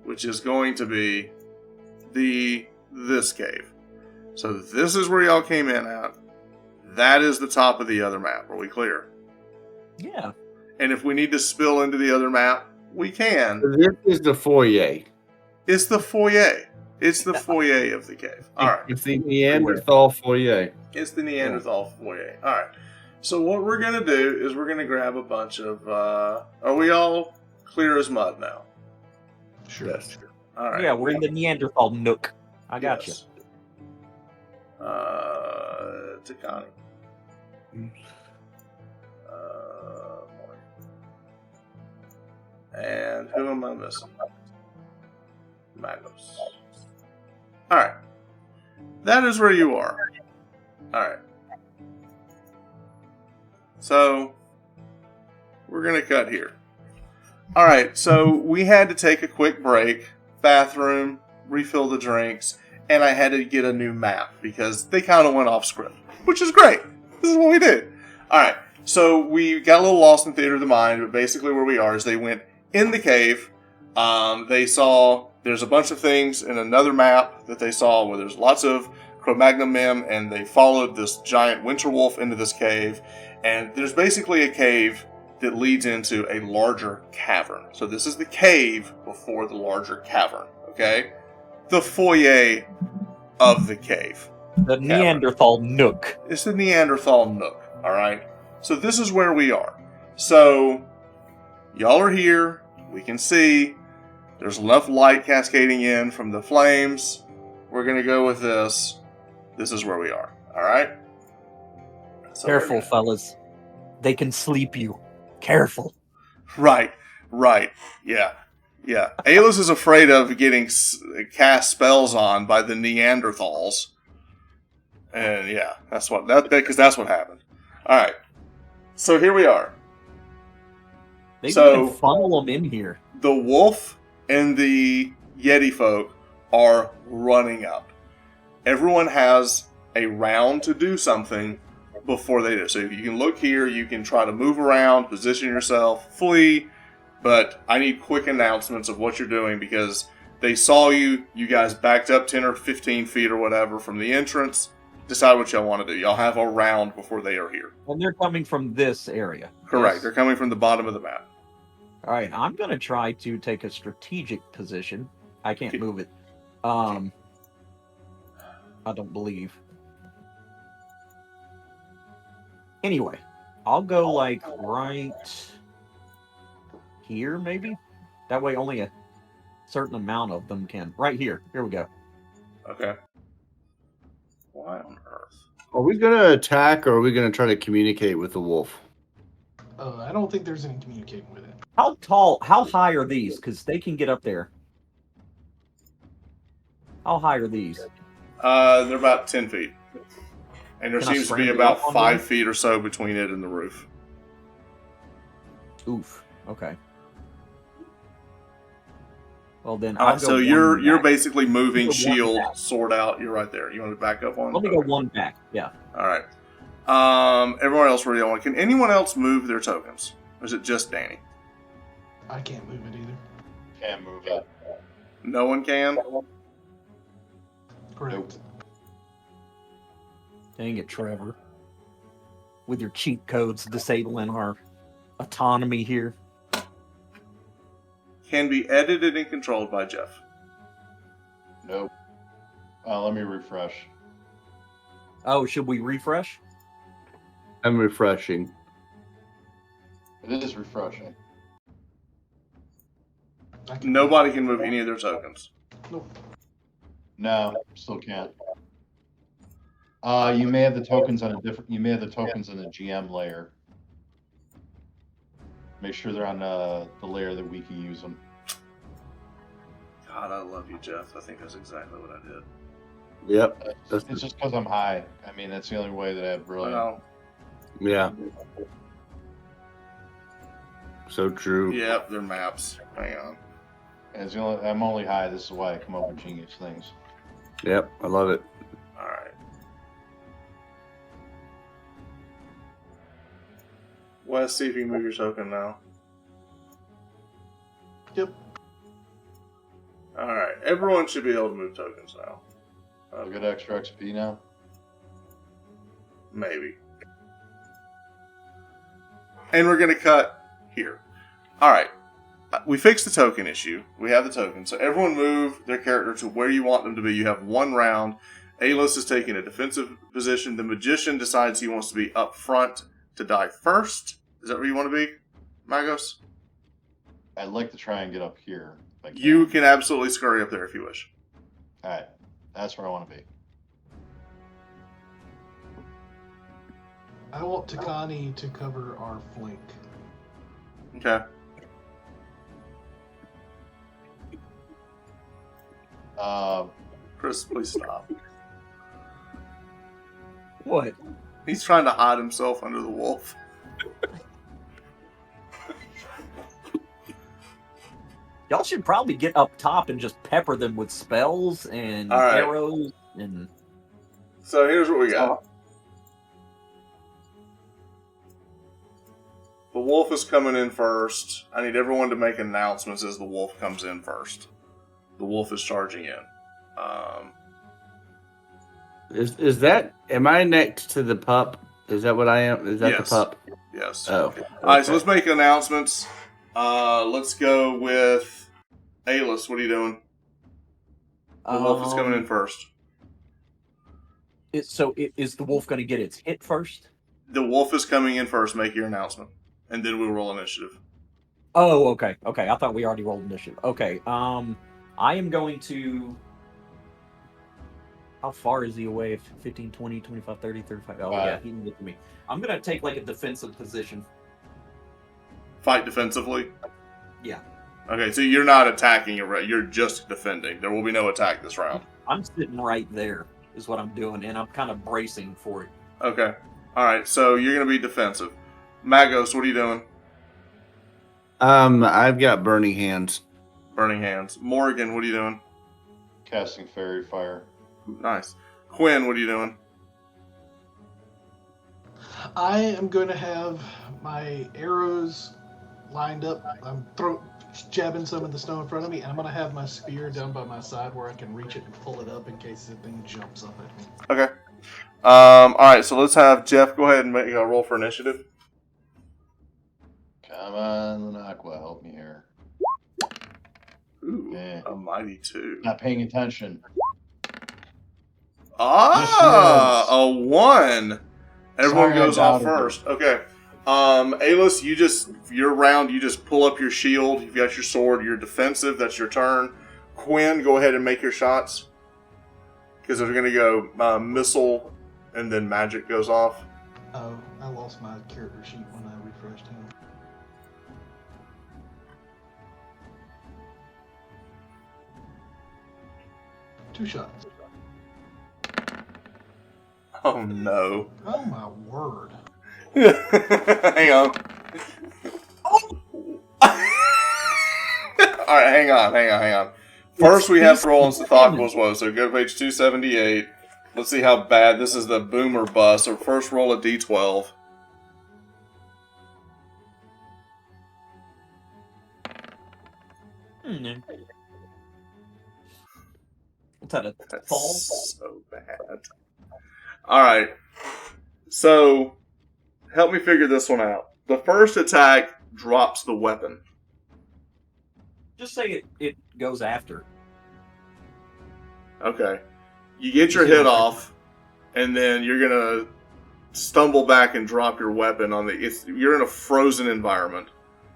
which is going to be this cave. So this is where y'all came in at. That is the top of the other map. Are we clear? Yeah. And if we need to spill into the other map, we can. This is the foyer. It's the foyer. It's the foyer of the cave. All right. It's the Neanderthal foyer. It's the Neanderthal foyer. All right. So what we're going to do is we're going to grab a bunch of... are we all clear as mud now? Sure. Yes. All right. Yeah, we're in the Neanderthal nook. I got you. Yes. Takani. And who am I missing? Magos. Alright. That is where you are. Alright. So, we're going to cut here. Alright, so we had to take a quick break, bathroom, refill the drinks, and I had to get a new map because they kind of went off script, which is great. This is what we did. Alright, so we got a little lost in theater of the mind, but basically where we are is they went in the cave. They saw there's a bunch of things in another map that they saw where there's lots of Cro-Magnon men, and they followed this giant winter wolf into this cave. And there's basically a cave that leads into a larger cavern. So this is the cave before the larger cavern, okay? The foyer of the cave. The Neanderthal nook. It's the Neanderthal nook, alright? So this is where we are. So, y'all are here. We can see. There's enough light cascading in from the flames. We're going to go with this. This is where we are, alright? So Careful, fellas. They can sleep you. Careful. Right. Yeah. Ayla is afraid of getting cast spells on by the Neanderthals. And yeah, that's what happened. All right. So here we are. Maybe you can funnel them in here. The wolf and the Yeti folk are running up. Everyone has a round to do something before they do. So if you can look here, you can try to move around, position yourself, flee, but I need quick announcements of what you're doing because they saw you guys backed up 10 or 15 feet or whatever from the entrance. Decide what y'all want to do. Y'all have a round before they are here. And they're coming from this area. Correct. Yes. They're coming from the bottom of the map. All right, I'm going to try to take a strategic position. I can't move it. I don't believe. Anyway, I'll go like right here, maybe? That way only a certain amount of them can. Right here. Here we go. Okay. Why on earth? Are we going to attack or are we going to try to communicate with the wolf? I don't think there's any communicating with it. How high are these? Because they can get up there. How high are these? They're about 10 feet. And there Can I seems to be scramble about up on 5 them? feet or so between it and the roof. Oof. Okay. Well then, All I'll right, go so one you're back. basically moving Go one shield, back. sword out. You're right there. You want to back up on? Let me go one back. Yeah. All right. Everyone else, where do you want? Can anyone else move their tokens? Or is it just Danny? I can't move it either. Can't move it. No one can? Correct. Dang it, Trevor. With your cheat codes disabling our autonomy here. Can be edited and controlled by Jeff. Nope. Let me refresh. Oh, should we refresh? I'm refreshing. It is refreshing. Nobody can move any of their tokens. Nope. No, still can't. You may have the tokens on a different. You may have the tokens in the GM layer. Make sure they're on the layer that we can use them. God, I love you, Jeff. I think that's exactly what I did. Yep. It's just because I'm high. I mean, that's the only way that I have brilliant. Well, Yeah. So true. yep, they're maps. Hang on. And it's the only, I'm only high. This is why I come up with genius things. Yep. I love it. All right. Wes, see if you can move your token now. Yep. All right. Everyone should be able to move tokens now. I'll get extra XP now. Maybe. And we're going to cut here. All right. We fixed the token issue. We have the token. So everyone move their character to where you want them to be. You have one round. Alis is taking a defensive position. The magician decides he wants to be up front to die first. Is that where you want to be, Magos? I'd like to try and get up here. If I can. You can absolutely scurry up there if you wish. All right. That's where I want to be. I want Takani to cover our flank. Okay. Chris, please stop. What? He's trying to hide himself under the wolf. Y'all should probably get up top and just pepper them with spells and All right. arrows and... So here's what we got. The wolf is coming in first. I need everyone to make announcements as the wolf comes in first. The wolf is charging in. Is that? Am I next to the pup? Is that what I am? Is that Yes. the pup? Yes. Oh. All right, so okay. let's make announcements. Let's go with Aylis. What are you doing? The wolf is coming in first. Is the wolf going to get its hit first? The wolf is coming in first. Make your announcement, and then we'll roll initiative. Oh, okay. Okay, I thought we already rolled initiative. Okay, I am going to... How far is he away? 15, 20, 25, 30, 35? Oh, yeah, he can get to me. I'm going to take, like, a defensive position. Fight defensively? Yeah. Okay, so you're not attacking, you're just defending. There will be no attack this round. I'm sitting right there, is what I'm doing, and I'm kind of bracing for it. Okay. Alright, so you're going to be defensive. Magos, what are you doing? I've got burning hands. Burning hands. Morgan, what are you doing? Casting fairy fire. Nice. Quinn, what are you doing? I am going to have my arrows lined up. I'm jabbing some in the snow in front of me, and I'm going to have my spear down by my side where I can reach it and pull it up in case the thing jumps up at me. Okay. Alright, so let's have Jeff go ahead and make a roll for initiative. Come on, Aqua, help me here. Ooh, Yeah. a mighty 2. Not paying attention. Ah, Yes, a 1. Everyone Sorry, I goes off doubted first. Okay. Aylis, your round, you just pull up your shield. You've got your sword. You're defensive. That's your turn. Quinn, go ahead and make your shots. Because they're going to go missile, and then magic goes off. Oh, I lost my character sheet when I refreshed him. Two shots. Oh, no. Oh my word. Hang on. Alright, hang on. First, we have to roll into Thought Woe, so go to page 278. Let's see how bad this is the boomer bust. So first roll a d12. What's that, a That's fall? so bad. Alright. So, help me figure this one out. The first attack drops the weapon. Just say it goes after. Okay. You get your hit off, and then you're gonna stumble back and drop your weapon on you're in a frozen environment.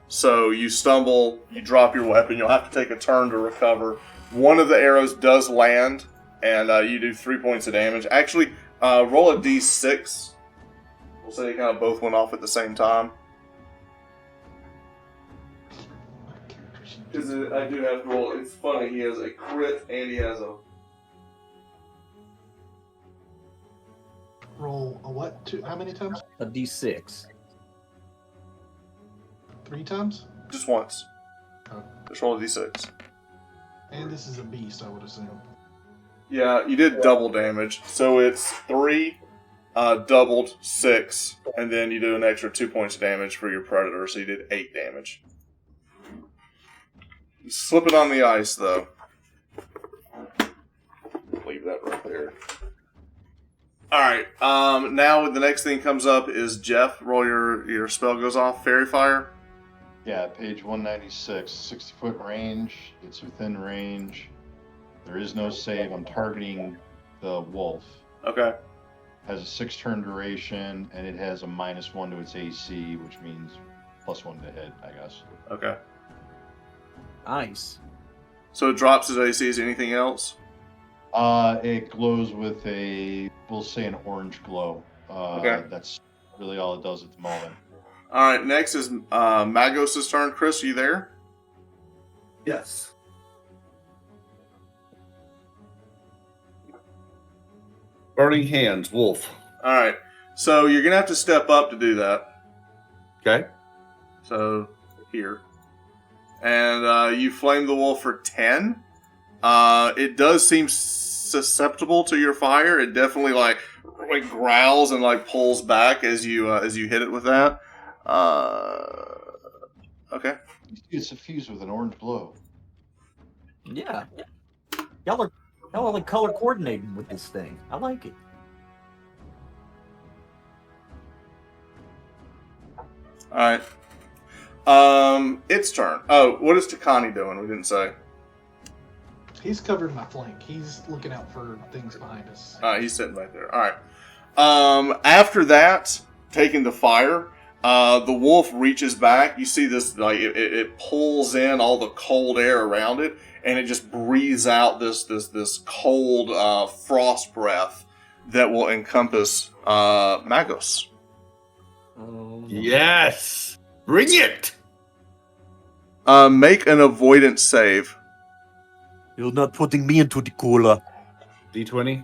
So you stumble, you drop your weapon, you'll have to take a turn to recover. One of the arrows does land, and you do 3 points of damage. Actually, roll a d6. We'll say they kind of both went off at the same time. My character sheet. Because I do have to roll. It's funny, he has a crit and he has a... Roll a what? How many times? A d6. 3 times? Just once. Oh. Just roll a d6. And this is a beast, I would assume. Yeah, you did double damage. So it's 3, doubled 6, and then you do an extra 2 points of damage for your predator, so you did 8 damage. You slip it on the ice, though. Leave that right there. Alright, now the next thing comes up is Jeff. Roll your spell goes off. Fairy Fire. Yeah, page 196, 60-foot range. It's within range. There is no save. I'm targeting the wolf. Okay. Has a 6-turn duration, and it has a -1 to its AC, which means +1 to hit, I guess. Okay. Nice. So it drops his AC. Is anything else? It glows with we'll say an orange glow. Okay. That's really all it does at the moment. Alright, next is Magos' turn. Chris, are you there? Yes. Burning hands, wolf. Alright, so you're going to have to step up to do that. Okay. So, here. And you flame the wolf for 10. It does seem susceptible to your fire. It definitely like growls and like pulls back as you hit it with that. Okay. It's suffused with an orange glow. Yeah. Y'all are Hell, I like color coordinating with this thing. I like it. All right. Its turn. Oh, what is Takani doing? We didn't say. He's covering my flank. He's looking out for things behind us. He's sitting right there. All right. After that, taking the fire, the wolf reaches back. You see this, like it pulls in all the cold air around it, and it just breathes out this cold frost breath that will encompass Magos. Yes! Bring it! Make an avoidance save. You're not putting me into the cooler. D20?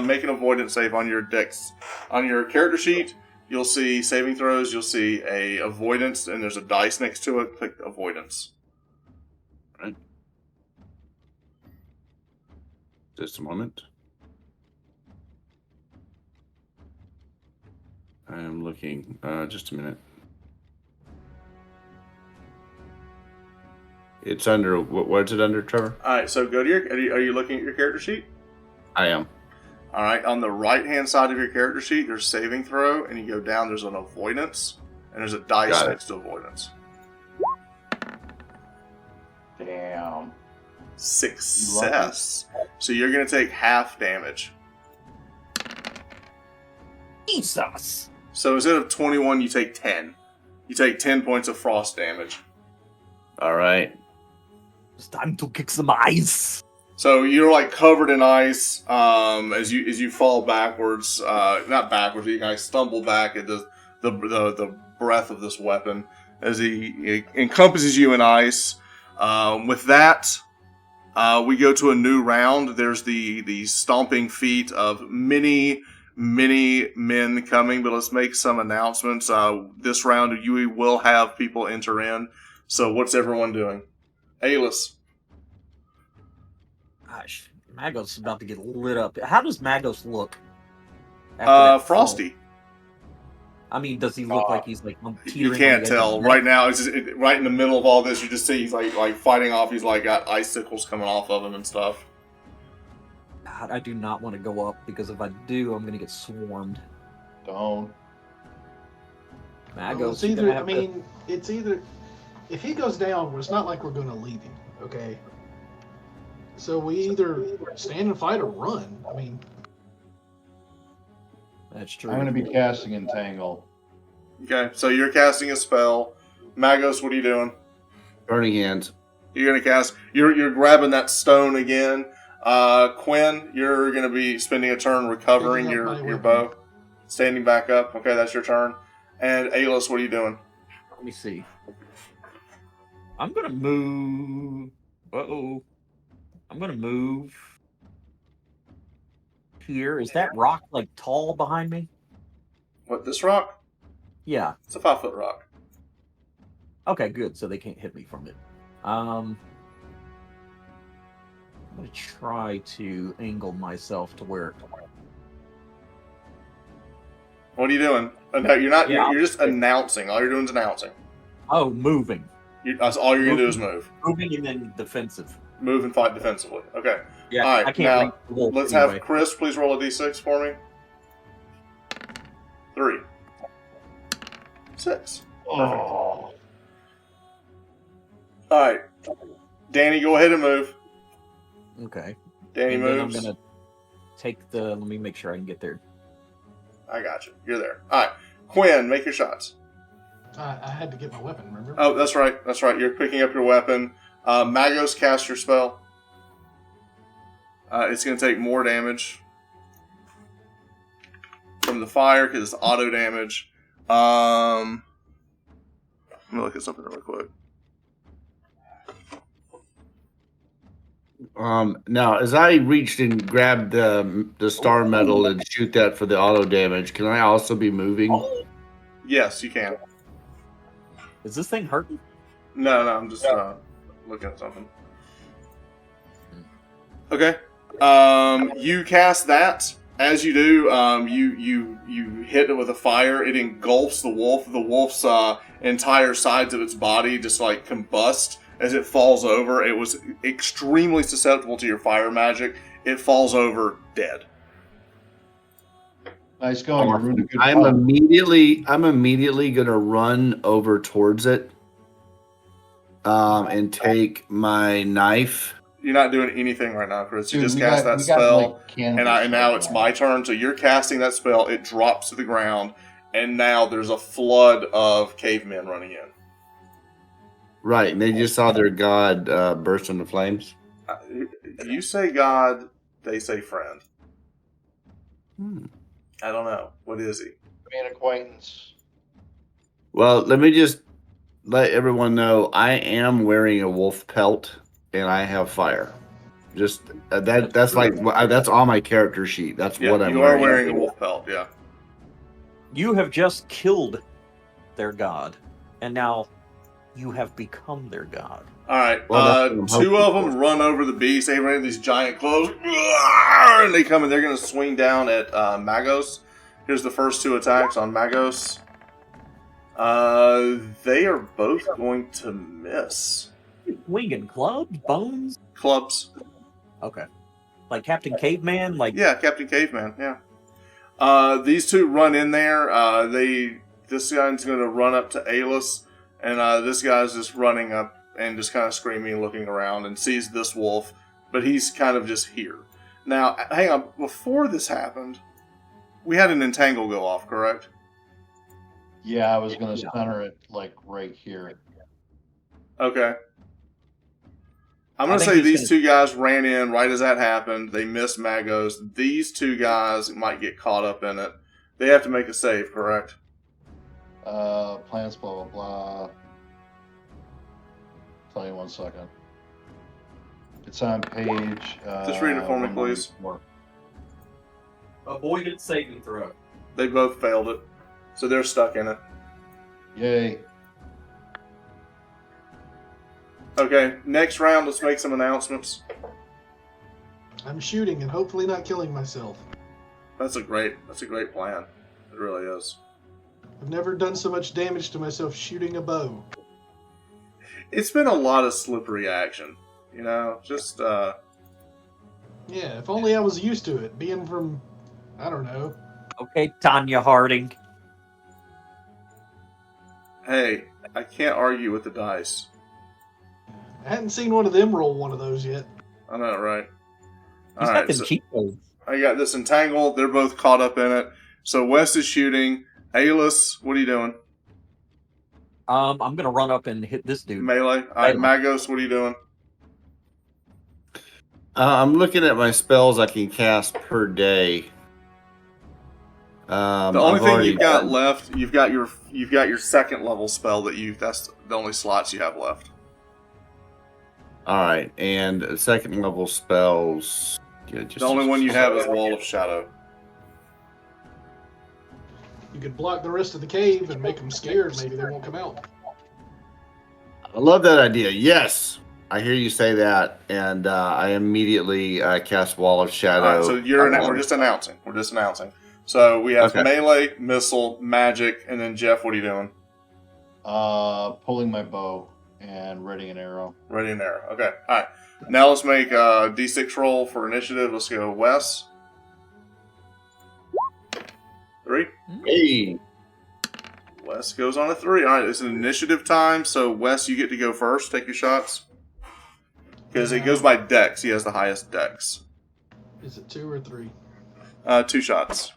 Make an avoidance save on your dex. On your character sheet, you'll see saving throws. You'll see a avoidance, and there's a dice next to it. Click avoidance. Right. Just a moment. I am looking. Just a minute. It's under. What's it under, Trevor? All right, so go to your. Are you looking at your character sheet? I am. All right, on the right-hand side of your character sheet, there's saving throw, and you go down, there's an avoidance, and there's a dice Got it. next to avoidance. Damn. Success. So you're going to take half damage. Jesus! So instead of 21, you take 10. You take 10 points of frost damage. All right. It's time to kick some ice. So you're like covered in ice as you fall backwards. Not backwards, you guys stumble back at the breath of this weapon as he encompasses you in ice. With that, we go to a new round. There's the stomping feet of many men coming, but let's make some announcements. This round, you will have people enter in. So what's everyone doing? Aylis. Gosh, Magos is about to get lit up. How does Magos look? after that Frosty. fall? I mean, does he look like he's like You teetering on can't the edge of tell. the Right now, it's just, right in the middle of all this, you just see he's like fighting off. He's like got icicles coming off of him and stuff. God, I do not want to go up because if I do, I'm going to get swarmed. Don't. Magos, It's you're either. gonna I have to- mean, it's either. If he goes down, it's not like we're going to leave him. Okay. So we either stand and fight or run. I mean, That's true. I'm going to be casting Entangle. Okay, so you're casting a spell. Magos, what are you doing? Burning hands. You're gonna cast. You're grabbing that stone again. Quinn, you're gonna be spending a turn recovering Picking up my your weapon. bow, standing back up. Okay, that's your turn. And Aylis, what are you doing? Let me see. I'm gonna move. Uh-oh. I'm gonna move here. Is that rock like tall behind me? What, this rock? Yeah. It's a 5-foot rock. Okay, good. So they can't hit me from it. I'm gonna try to angle myself to where. What are you doing? No, you're not. Yeah. You're just announcing. All you're doing is announcing. Oh, moving. That's all you're gonna do is move. Moving and then defensive. Move and fight defensively. Okay. Yeah, All right, I can't. now, reach the wolf Let's anyway. have Chris please roll a d6 for me. 3. 6. Oh. All right. Danny, go ahead and move. Okay. Danny And then moves. I'm gonna take the. Let me make sure I can get there. I got you. You're there. All right. Quinn, make your shots. I had to get my weapon. Remember? Oh, that's right. That's right. You're picking up your weapon. Magos, cast your spell. It's going to take more damage from the fire because it's auto damage. Let me look at something real quick. Now, as I reached and grabbed the star medal and shoot that for the auto damage, can I also be moving? Yes, you can. Is this thing hurting? No, I'm just looking at something. Okay. You cast that. As you do, you hit it with a fire. It engulfs the wolf. The wolf's entire sides of its body just like combust, as it falls over. It was extremely susceptible to your fire magic. It falls over dead. Nice going. You ruined a good I'm fight. immediately gonna run over towards it, and take my knife. You're not doing anything right now, Chris. You Dude, just we cast got- that we got, spell, like, cannibals and now right it's now. my turn. So you're casting that spell. It drops to the ground, and now there's a flood of cavemen running in. Right, and they just saw their god burst into flames. You say God, they say friend. Hmm. I don't know. What is he? An acquaintance. Well, let me just let everyone know I am wearing a wolf pelt and I have fire. Just that's like that's on my character sheet. That's Yeah, what I'm you are wearing. wearing a wolf pelt. Yeah. You have just killed their god, and now you have become their god. All right. Well, that's what I'm Two hoping of them for. run over the beast. They run these giant claws, and they come and they're going to swing down at Magos. Here's the first two attacks on Magos. They are both going to miss. Swinging clubs, bones. Clubs. Okay, like Captain Caveman. Like Yeah, Captain Caveman. Yeah. These two run in there. This guy's going to run up to Alis, and this guy's just running up and just kind of screaming, looking around, and sees this wolf, but he's kind of just here. Now, hang on. Before this happened, we had an entangle go off, correct? Yeah, I was going to center it like right here. Okay. I'm I going to think say he's these two guys ran in right as that happened. They missed Magos. These two guys might get caught up in it. They have to make a save, correct? Plans, blah, blah, blah. Tell you 1 second. It's on page. Just read it for me, please. 194. avoided saving throw. They both failed it. So they're stuck in it. Yay. Okay, next round, let's make some announcements. I'm shooting and hopefully not killing myself. That's a great plan. It really is. I've never done so much damage to myself shooting a bow. It's been a lot of slippery action. You know, just Yeah, if only I was used to it, being from, I don't know. Okay, Tanya Harding. hey, I can't argue with the dice. I hadn't seen one of them roll one of those yet. I know, right? He's got them cheat codes. I got this entangled. They're both caught up in it. So Wes is shooting. Alis, what are you doing? I'm gonna run up and hit this dude. Melee. All right, Melee. Magos, what are you doing? I'm looking at my spells I can cast per day. The only I've thing already you've got done- left, you've got your second level spell that's the only slots you have left. All right, and second level spells. Yeah, just The only one you have is Wall of Shadow. You could block the rest of the cave and make them scared. Maybe they won't come out. I love that idea. Yes, I hear you say that, and I immediately cast Wall of Shadow. All right, so we're just announcing. We're just announcing. So we have Okay. melee, missile, magic, and then Jeff, what are you doing? Pulling my bow and readying an arrow. Ready and arrow. Okay. All right. Now let's make a D6 roll for initiative. Let's go Wes. 3. Hey, Wes goes on a 3. All right, it's an initiative time, so Wes, you get to go first. Take your shots. Because it goes by dex. He has the highest dex. Is it 2 or 3? 2 shots.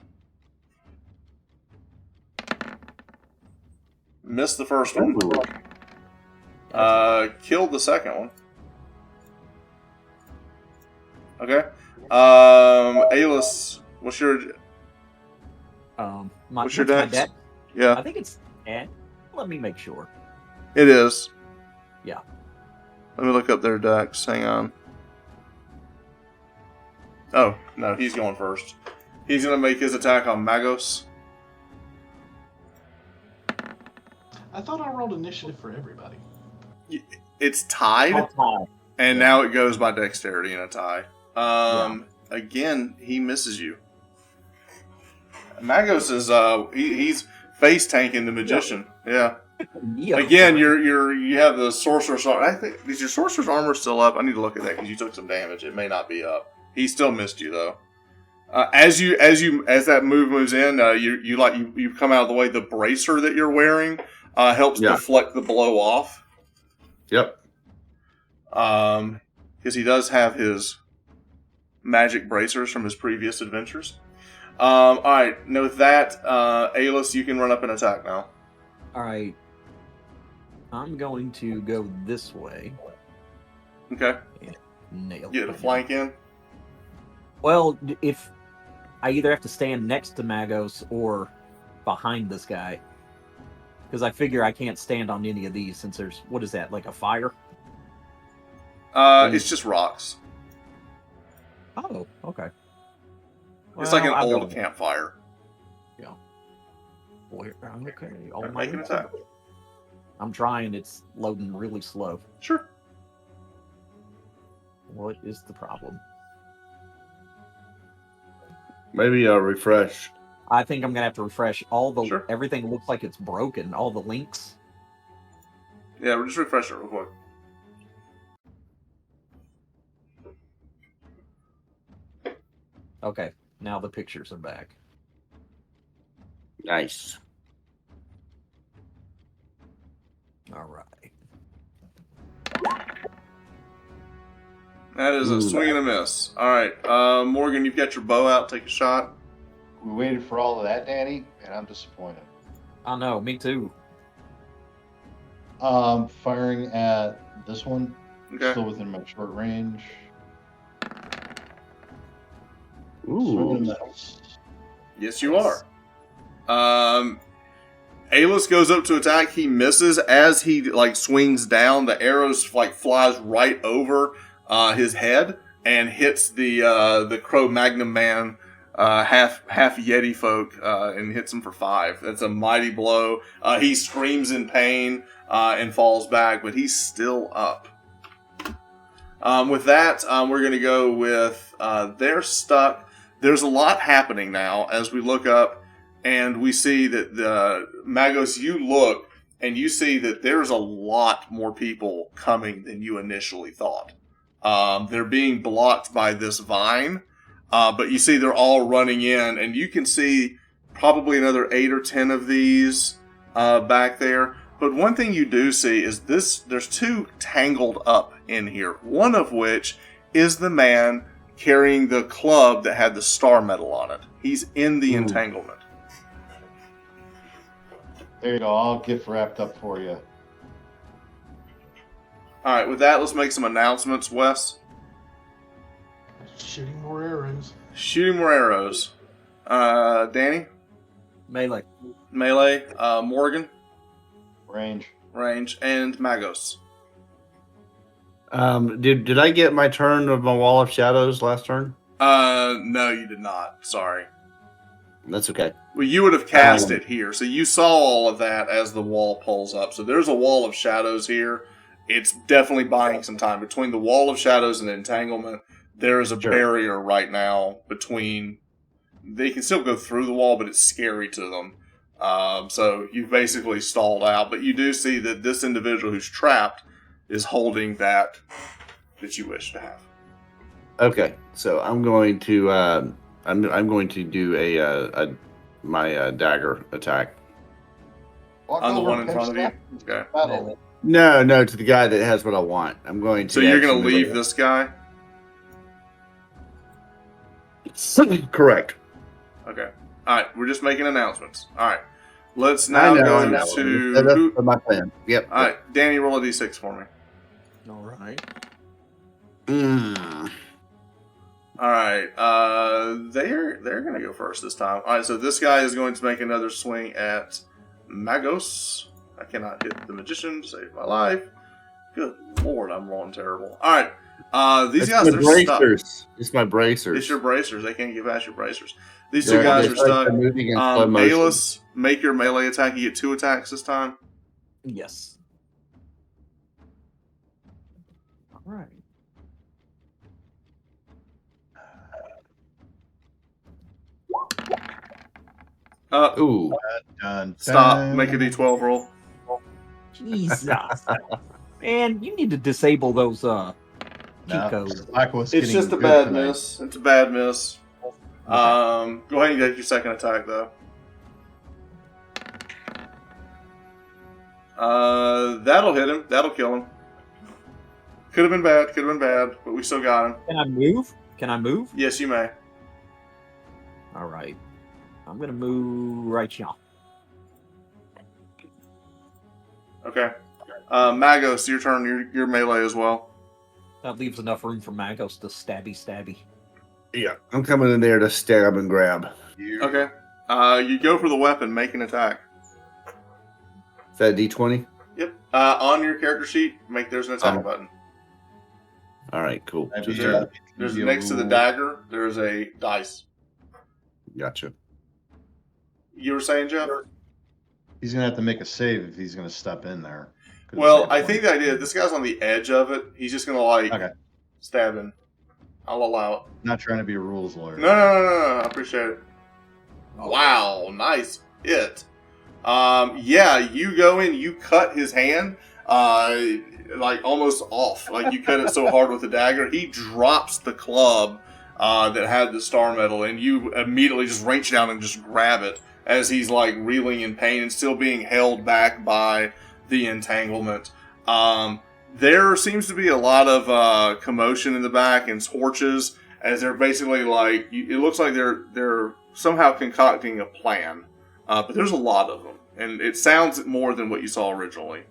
Missed the first one. Killed the second one. Okay. Alis, what's your... What's your my dex? dex? Yeah, I think it's 10. Let me make sure. it is. Yeah. Let me look up their dex. Hang on. Oh, no, he's going first. He's going to make his attack on Magos. I thought I rolled initiative for everybody. It's tied, Oh, and now it goes by dexterity in a tie. Again, he misses you. Magos is, he's face tanking the magician. Yeah. Yeah. Again, you have the sorcerer's armor. I think is your sorcerer's armor still up? I need to look at that because you took some damage. It may not be up. He still missed you though. As that move moves in, you come out of the way. The bracer that you're wearing helps deflect the blow off. Yep. Because he does have his magic bracers from his previous adventures. All right. Now with that, Alis, you can run up and attack now. All right. I'm going to go this way. Okay. Nail. Get a flank in. Well, if I either have to stand next to Magos or behind this guy, because I figure I can't stand on any of these since there's, what is that, like a fire? It's just rocks. Oh, okay. It's like an I'll old go. campfire. Yeah. Okay. Make an attack. I'm trying. It's loading really slow. Sure. What is the problem? Maybe a refresh. I think I'm gonna have to refresh everything looks like it's broken. All the links. Yeah, we'll just refresh it real quick. Okay, now the pictures are back. Nice. All right. That is a swing and a miss. All right, Morgan, you've got your bow out. Take a shot. We waited for all of that, Danny, and I'm disappointed. I know, me too. Firing at this one. Okay. Still within my short range. Ooh. Yes, you are. Alis goes up to attack. He misses as he swings down. The arrows flies right over his head and hits the Cro-Magnon man, half Yeti folk, and hits him for 5. That's a mighty blow. He screams in pain and falls back, but he's still up. With that, we're going to go with they're stuck. There's a lot happening now as we look up and we see that Magos, you look and you see that there's a lot more people coming than you initially thought. They're being blocked by this vine, but you see they're all running in, and you can see probably another 8 or 10 of these back there. But one thing you do see is there's 2 tangled up in here, one of which is the man carrying the club that had the star medal on it. He's in the entanglement. There you go. I'll get wrapped up for you. All right, with that, let's make some announcements, Wes. Shooting more arrows. Shooting more arrows. Danny? Melee. Melee. Morgan? Range. Range. And Magos. Did I get my turn of my Wall of Shadows last turn? No, you did not. Sorry. That's okay. Well, you would have cast it here, so you saw all of that as the wall pulls up. So there's a Wall of Shadows here. It's definitely buying some time. Between the Wall of Shadows and Entanglement, there is a barrier right now between... They can still go through the wall, but it's scary to them. So you've basically stalled out. But you do see that this individual who's trapped is holding that you wish to have. Okay, so I'm going to I'm going to do my dagger attack. On the one in front of you? Okay. Battle. No, to the guy that has what I want. I'm going to. So you're going to leave this guy? Correct. Okay. All right. We're just making announcements. All right. Let's now go to... That's my plan. Yep. All right. Danny, roll a d6 for me. All right. All right. They're going to go first this time. All right. So this guy is going to make another swing at Magos. I cannot hit the magician to save my life. Good Lord, I'm rolling terrible. All right. These guys, they're stuck. It's my bracers. It's your bracers. They can't get past your bracers. These two guys are stuck. Alis, make your melee attack. You get 2 attacks this time. Yes. All right. Ooh. Dun, Stop. dun. Make a d12 roll. Jesus. Man, you need to disable those cheat codes. Aqua's It's getting just a good bad tonight. miss. It's a bad miss. Go ahead and get your second attack, though. That'll hit him. That'll kill him. Could have been bad, but we still got him. Can I move? Yes, you may. All right. I'm going to move right here. Okay. Magos, your turn. Your melee as well. That leaves enough room for Magos to stabby. Yeah, I'm coming in there to stab and grab. Okay. You go for the weapon. Make an attack. Is that D20? Yep. On your character sheet, there's an attack button. All right, cool. There's next to the dagger. There's a dice. Gotcha. You were saying, Jeff? He's gonna have to make a save if he's gonna step in there. Well, I think the idea this guy's on the edge of it. He's just gonna stab him. I'll allow it. Not trying to be a rules lawyer. No. I appreciate it. Wow, nice hit. Yeah, you go in, you cut his hand, like almost off. Like you cut it so hard with the dagger, he drops the club that had the star metal, and you immediately just reach down and just grab it as he's like reeling in pain and still being held back by the entanglement. There seems to be a lot of commotion in the back and torches as they're basically like, it looks like they're somehow concocting a plan. But there's a lot of them, and it sounds more than what you saw originally.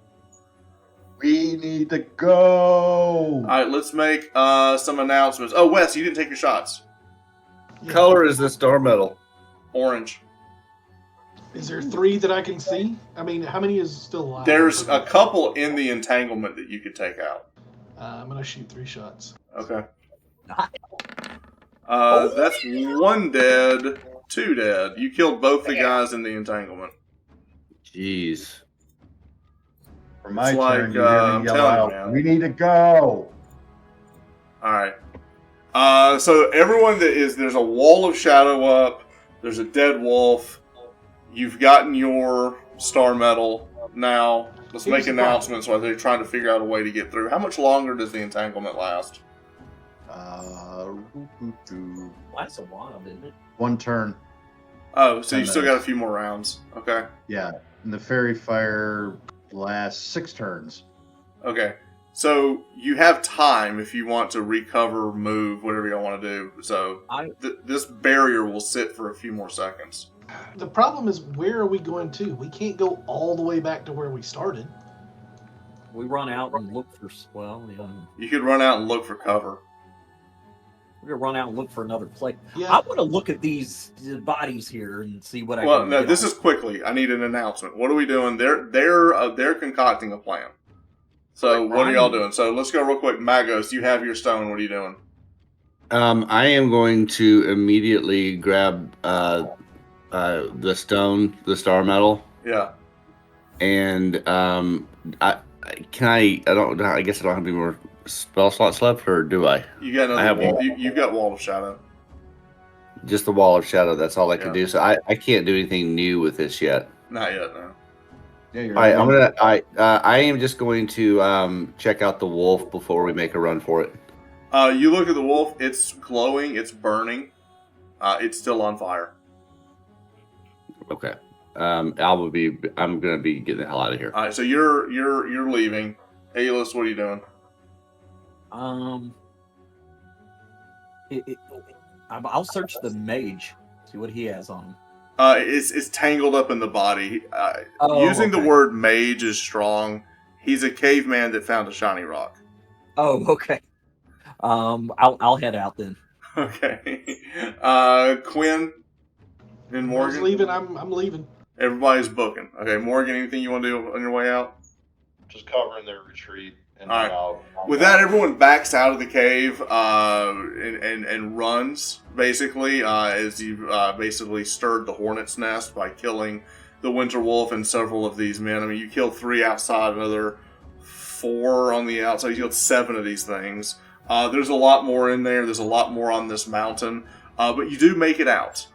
We need to go. All right, let's make some announcements. Oh, Wes, you didn't take your shots. Yeah. Color is the star metal. Orange. Is there 3 that I can see? I mean, how many is still alive? There's a couple in the entanglement that you could take out. I'm going to shoot 3 shots. Okay. That's 1 dead, 2 dead. You killed both the guys in the entanglement. Jeez. For my It's turn, like, you hear me I'm yell telling you, out, man. we need to go. All right. So everyone there's a wall of shadow up. There's a dead wolf. You've gotten your star medal. Now let's make announcements while they're trying to figure out a way to get through. How much longer does the entanglement last? That's a while, isn't it? 1 turn. Oh, so 10 you still got a few more rounds. Okay. Yeah. And the fairy fire lasts 6 turns. Okay. So you have time if you want to recover, move, whatever you want to do. So this barrier will sit for a few more seconds. The problem is, where are we going to? We can't go all the way back to where we started. We run out and look for, You could run out and look for cover. we're going to run out and look for another place. Yeah. I want to look at these bodies here and see what I Well, can no, get this on. is quickly. I need an announcement. What are we doing? They're concocting a plan. So what are y'all doing? So let's go real quick. Magos, you have your stone. What are you doing? I am going to immediately grab the stone, the star metal, Yeah. and I don't. I guess I don't have any more spell slots left, or do I? You got I have another. one. You've got Wall of Shadow. Just the wall of shadow. That's all I can Yeah. do. So I can't do anything new with this yet. Not yet, no. Yeah, you're All right, I am just going to check out the wolf before we make a run for it. You look at the wolf. It's glowing. It's burning. It's still on fire. Okay. I'm gonna be getting the hell out of here. All right. So you're leaving. Aelus, what are you doing? I'll search the mage, see what he has on him. It's tangled up in the body. Using the okay. word mage is strong. He's a caveman that found a shiny rock. Oh, okay. I'll head out then. Okay. Quinn and I was Morgan. leaving. I'm leaving. Everybody's booking. Okay, Morgan, anything you want to do on your way out? Just covering their retreat. And All then right. I'll With that, everyone backs out of the cave and runs, basically, as you basically stirred the hornet's nest by killing the winter wolf and several of these men. I mean, you killed 3 outside, another 4 on the outside. You killed 7 of these things. There's a lot more in there. There's a lot more on this mountain. But you do make it out.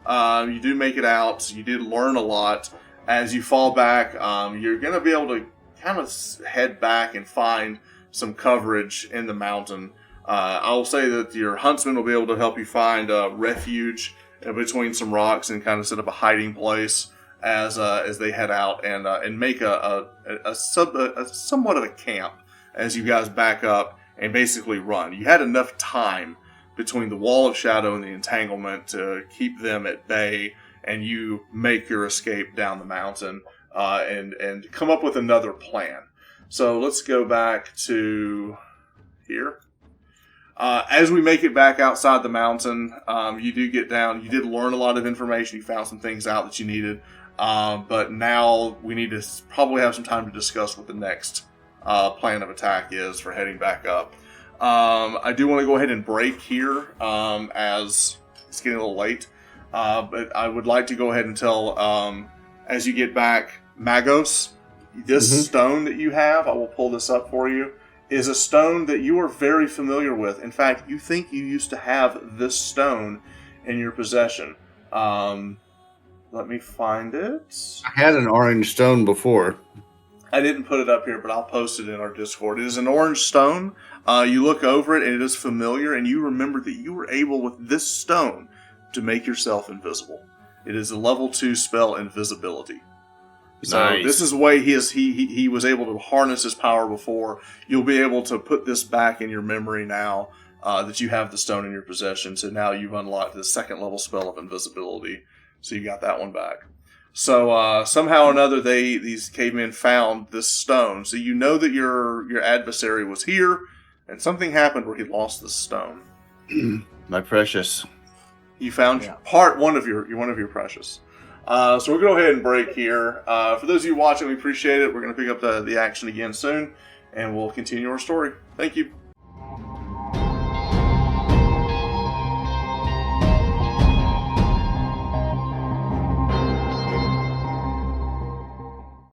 You did learn a lot. As you fall back, you're going to be able to kind of head back and find some coverage in the mountain. I'll say that your huntsman will be able to help you find a refuge between some rocks and kind of set up a hiding place as they head out and make a somewhat of a camp as you guys back up and basically run. You had enough time between the wall of shadow and the entanglement to keep them at bay, and you make your escape down the mountain and come up with another plan. So let's go back to here. As we make it back outside the mountain, you do get down. You did learn a lot of information. You found some things out that you needed. But now we need to probably have some time to discuss what the next plan of attack is for heading back up. I do want to go ahead and break here as it's getting a little late. But I would like to go ahead and tell, as you get back, Magos, this stone that you have, I will pull this up for you, is a stone that you are very familiar with. In fact, you think you used to have this stone in your possession. Let me find it. I had an orange stone before. I didn't put it up here, but I'll post it in our Discord. It is an orange stone. You look over it, and it is familiar, and you remember that you were able, with this stone, to make yourself invisible. It is a level 2 spell, Invisibility. So Nice. this is the way he was able to harness his power before. You'll be able to put this back in your memory now that you have the stone in your possession. So now you've unlocked the 2nd level spell of Invisibility. So you got that one back. So somehow or another, these cavemen found this stone. So you know that your adversary was here, and something happened where he lost this stone. My precious. You found one of your precious. So we'll go ahead and break here. For those of you watching, we appreciate it. We're going to pick up the action again soon, and we'll continue our story. Thank you.